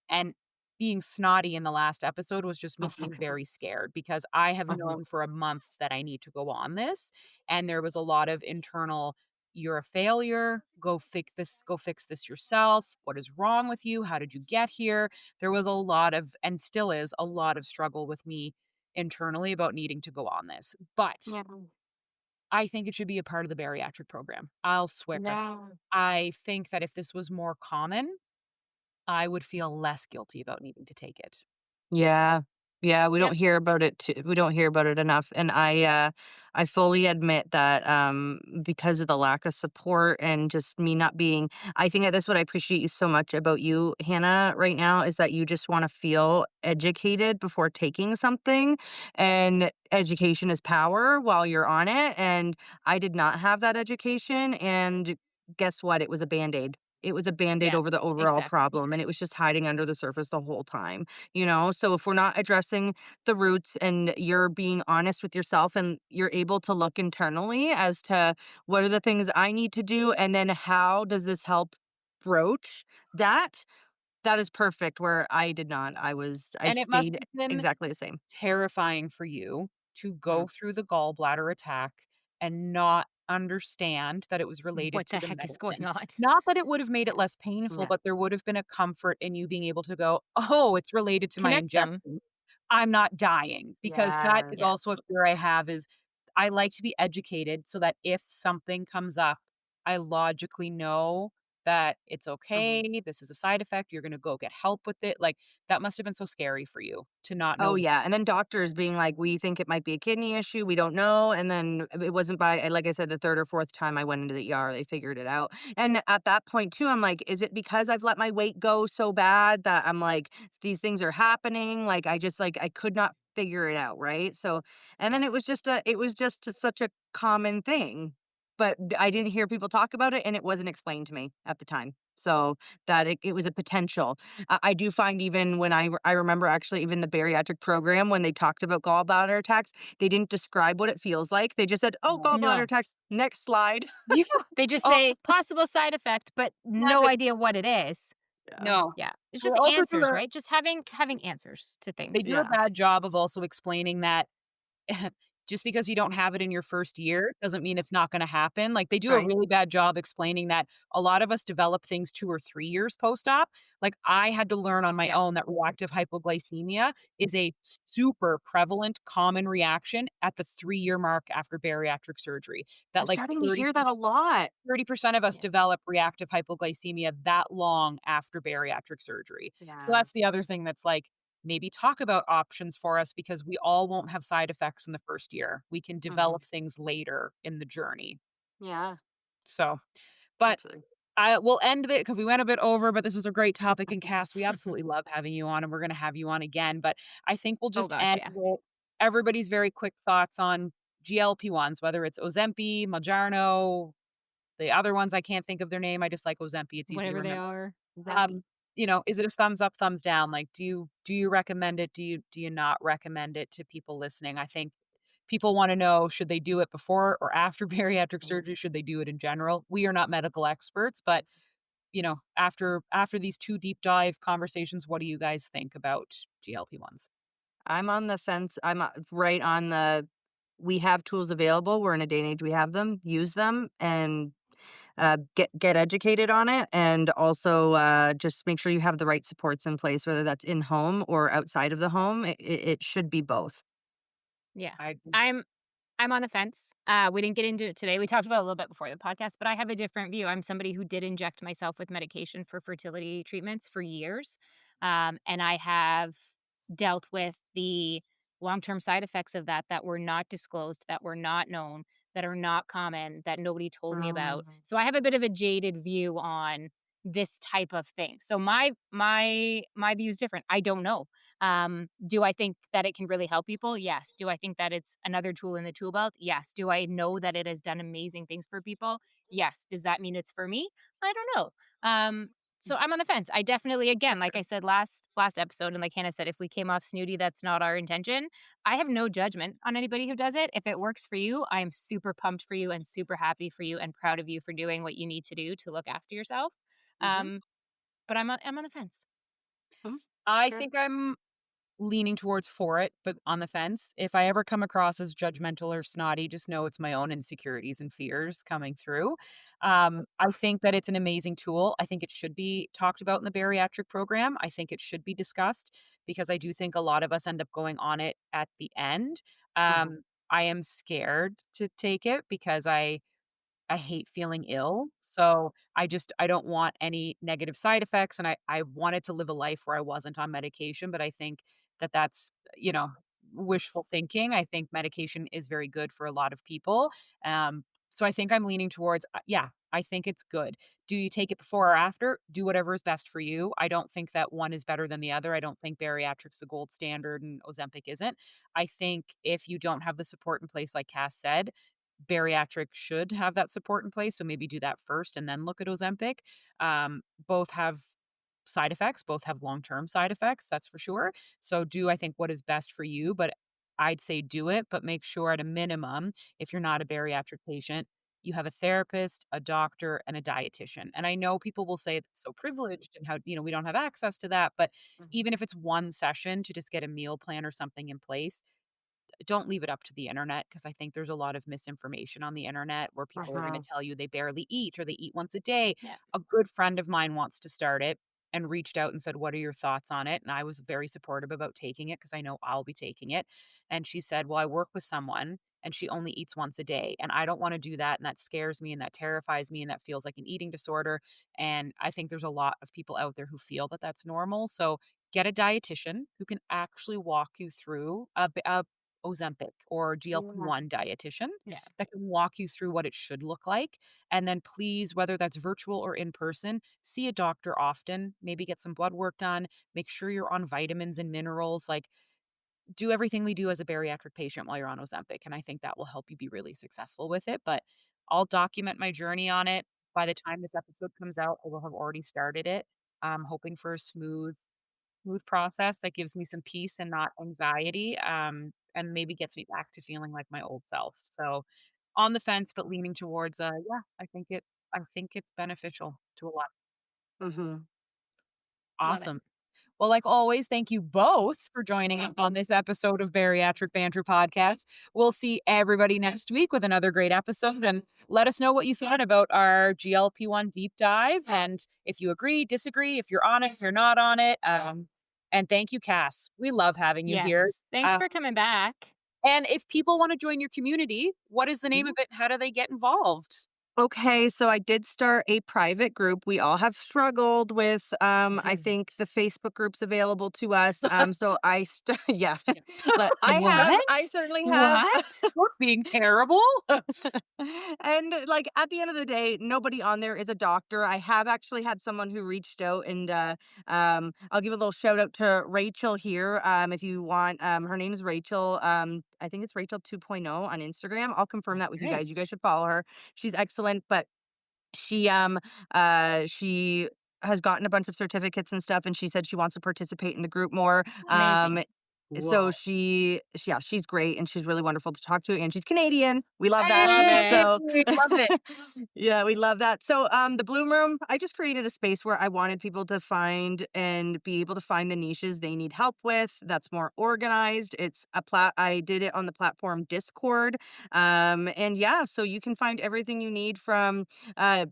And being snotty in the last episode was just me being very scared because I have Uh-huh. known for a month that I need to go on this. And there was a lot of internal, you're a failure. Go fix this yourself. What is wrong with you? How did you get here? There was a lot of, and still is a lot of struggle with me internally about needing to go on this. But Yeah. I think it should be a part of the bariatric program. I'll swear. No. I think that if this was more common, I would feel less guilty about needing to take it. Yeah. Yeah, we Yeah. don't hear about it we don't hear about it enough, and I fully admit that, because of the lack of support and just me not being I think that that's what I appreciate you so much about you, Hannah, right now, is that you just wanna feel educated before taking something, and education is power while you're on it, and I did not have that education, and guess what? It was a Band-Aid. it was a Band-Aid Yeah, over the overall exactly. problem, and it was just hiding under the surface the whole time, you know? So if we're not addressing the roots and you're being honest with yourself and you're able to look internally as to what are the things I need to do, and then how does this help broach that, that is perfect where I did not. I And it must stayed have been exactly the same. terrifying for you to Mm. go through the gallbladder attack and not understand that it was related What to the the heck is going medicine. on? Not that it would have made it less painful, Yeah. but there would have been a comfort in you being able to go, "Oh, it's related to my Connect them. injection. I'm not dying," because that is Yes. Yeah. also a fear I have is I like to be educated so that if something comes up, I logically know that it's Mhm. okay, this is a side effect, you're gonna go get help with it, like, that must have been so scary for you to not Oh, know. yeah, and then doctors being like, "We think it might be a kidney issue, we don't know," and then it wasn't by like I said, the 3rd or 4th time I went into the ER, they figured it out, and at that point too, I'm like, "Is it because I've let my weight go so bad that I'm like, these things are happening?" Like, I just, like, I could not figure it out, right? So and then it was just such a common thing, but I didn't hear people talk about it, and it wasn't explained to me at the time, so that it was a potential. I do find even when I remember actually even the bariatric program when they talked about gallbladder attacks, they didn't describe what it feels like. They just said, "Oh, No. gallbladder No. attacks. Next slide." Yeah. They just Oh, say possible side effect, but yeah, no but idea what it is. Yeah. no. Yeah. It's They just also do answers, a right? Just having answers to they things. do a Yeah. bad job of also explaining that just because you don't have it in your first year doesn't mean it's not gonna happen. Like, they do a Right. really bad job explaining that a lot of us develop things 2 or 3 years post-op. Like, I had to learn on my Yeah. own that reactive hypoglycemia is a super prevalent common reaction at the 3-year mark after bariatric surgery. I'm That, like, starting to hear that a lot. 30% of us Yeah. develop reactive hypoglycemia that long after bariatric surgery. So Yeah. that's the other thing that's like, maybe talk about options for us because we all won't have side effects in the first year. We can Mhm. develop things later in the journey. Yeah. So, but Absolutely. I will end it because we went a bit over, but this was a great topic. And Cass, we absolutely love having you on, and we're going to have you on again. But I think we'll Oh just gosh, end yeah. with everybody's very quick thoughts on GLP-1s, whether it's Ozempic, Mounjaro, the other ones, I can't think of their name. I just like Ozempic. It's easy to Whatever they remember. are. Um, is it a thumbs up, thumbs down? Like, do you recommend it? Do you not recommend it to people listening? I think people want to know, should they do it before or after bariatric Mhm. surgery? Should they do it in general? We are not medical experts, but after these two deep dive conversations, what do you guys think about GLP-1s? I'm on the fence. I'm right on the we have tools available. We're in a day and age we have them. Use them and get educated on it, and also just make sure you have the right supports in place, whether that's in home or outside of the home. It should be both. Yeah. I I'm on the fence. We didn't get into it today. We talked about it a little bit before the podcast, but I have a different view. I'm somebody who did inject myself with medication for fertility treatments for years. And I have dealt with the long term side effects of that were not disclosed, that were not known, that are not common, that nobody told me about. Mm. So I have a bit of a jaded view on this type of thing. So my view is different. I don't know. Do I think that it can really help people? Yes. Do I think that it's another tool in the tool belt? Yes. Do I know that it has done amazing things for people? Yes. Does that mean it's for me? I don't know. So I'm on the fence. I definitely, again, like I said last episode, and like Hannah said, if we came off snooty, that's not our intention. I have no judgment on anybody who does it. If it works for you, I am super pumped for you and super happy for you and proud of you for doing what you need to do to look after yourself. Mm-hmm. Um, but I'm on the fence. Hmm. I Sure. think I'm leaning towards for it, but on the fence. If I ever come across as judgmental or snotty, just know it's my own insecurities and fears coming through. I think that it's an amazing tool. I think it should be talked about in the bariatric program. I think it should be discussed because I do think a lot of us end up going on it at the end. Hmm. I am scared to take it because I hate feeling ill. So I don't want any negative side effects. And I wanted to live a life where I wasn't on medication. But I think that that's, wishful thinking. I think medication is very good for a lot of people. So I think I'm leaning towards, yeah, I think it's good. Do you take it before or after? Do whatever is best for you. I don't think that one is better than the other. I don't think bariatric's the gold standard and Ozempic isn't. I think if you don't have the support in place, like Cass said, bariatric should have that support in place. So maybe do that first and then look at Ozempic. Both have side effects, both have long-term side effects, that's for sure. So do, I think, what is best for you, but I'd say do it, but make sure at a minimum, if you're not a bariatric patient, you have a therapist, a doctor, and a dietitian. And I know people will say that's so privileged and how, we don't have access to that. But even if it's one session to just get a meal plan or something in place, don't leave it up to the internet, because I think there's a lot of misinformation on the internet where people are going to tell you they barely eat or they eat once a day. Yeah. A good friend of mine wants to start it and reached out and said, "What are your thoughts on it?" And I was very supportive about taking it because I know I'll be taking it. And she said, "Well, I work with someone and she only eats once a day. And I don't want to do that. And that scares me and that terrifies me and that feels like an eating disorder." And I think there's a lot of people out there who feel that that's normal. So get a dietitian who can actually walk you through a Ozempic or GLP-1 dietitian Yeah. that can walk you through what it should look like. And then please, whether that's virtual or in person, see a doctor often, maybe get some blood work done, make sure you're on vitamins and minerals, like do everything we do as a bariatric patient while you're on Ozempic. And I think that will help you be really successful with it. But I'll document my journey on it. By the time this episode comes out, I will have already started it. I'm hoping for a smooth process that gives me some peace and not anxiety, and maybe gets me back to feeling like my old self. So on the fence, but leaning towards, yeah, I think it's beneficial to a lot. Mm-hmm. Love it. Awesome. Well, like always, thank you both for joining us on this episode of Bariatric Banter Podcast. We'll see everybody next week with another great episode, and let us know what you thought about our GLP-1 deep dive, and if you agree, disagree, if you're on it, if you're not on it. And thank you, Cass. We love having you here. Yes. Thanks for coming back. And if people want to join your community, what is the name of it? How do they get involved? Okay, so I did start a private group. We all have struggled with I think the Facebook group's available to us. So yeah. I certainly have. What? Look, being terrible. And like at the end of the day, nobody on there is a doctor. I have actually had someone who reached out, and I'll give a little shout out to Rachel here. If you want, her name is Rachel. I think it's Rachel 2.0 on Instagram. I'll confirm that with you Okay. guys. You guys should follow her. She's excellent, but she she has gotten a bunch of certificates and stuff, and she said she wants to participate in the group more. Amazing. So Whoa. yeah, she's great and she's really wonderful to talk to, and she's Canadian. We love that. Hey, So love it. yeah, we love that. So the Bloom Room, I just created a space where I wanted people to find and be able to find the niches they need help with. That's more organized. It's I did it on the platform Discord. And yeah, so you can find everything you need from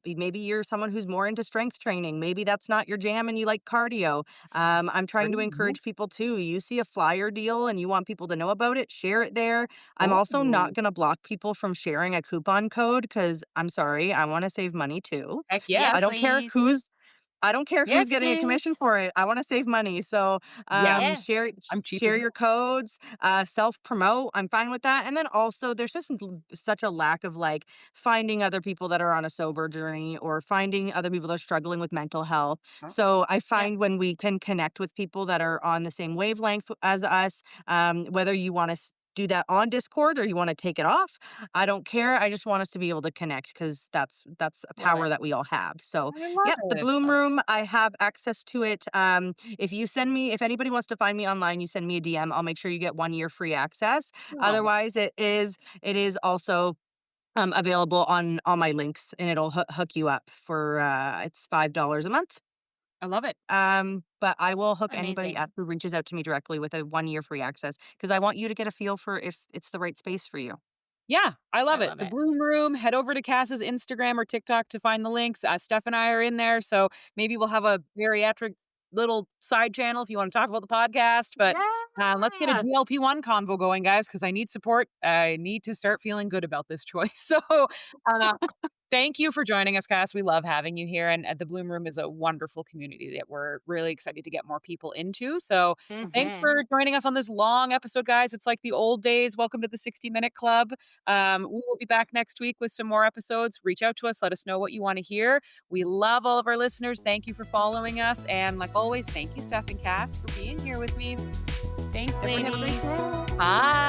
maybe you're someone who's more into strength training. Maybe that's not your jam and you like cardio. I'm trying to encourage people too. You see a flyer deal and you want people to know about it, share it there. I'm also not going to block people from sharing a coupon code because I'm sorry, I want to save money too. Heck yeah. I don't care please. who's Yes, getting a commission please. for it. I want to save money. So Yeah. share I'm cheap share as your codes, self-promote. I'm fine with that. And then also there's just such a lack of like finding other people that are on a sober journey or finding other people that are struggling with mental health. So I find when we can connect with people that are on the same wavelength as us, whether you want to do that on Discord or you want to take it off, I don't care. I just want us to be able to connect because that's a power that we all have. So I love yep, the it. Bloom Room, I have access to it. If anybody wants to find me online, you send me a DM. I'll make sure you get 1 year free access. Oh, Otherwise, it is also available on all my links, and it'll hook you up for it's $5 a month. I love it. But I will hook anybody Amazing. up who reaches out to me directly with a 1 year free access because I want you to get a feel for if it's the right space for you. Yeah, I love I it. love The it. Bloom Room. Head over to Cass's Instagram or TikTok to find the links. Steph and I are in there, so maybe we'll have a bariatric little side channel if you want to talk about the podcast. But let's get a Yeah. GLP-1 convo going, guys, because I need support. I need to start feeling good about this choice. So thank you for joining us, Cass. We love having you here. And the Bloom Room is a wonderful community that we're really excited to get more people into. So thanks Mhm. for joining us on this long episode, guys. It's like the old days. Welcome to the 60-minute club. We will be back next week with some more episodes. Reach out to us. Let us know what you want to hear. We love all of our listeners. Thank you for following us. And like always, thank you, Steph and Cass, for being here with me. Thanks, Everyone have a great ladies. day. Bye.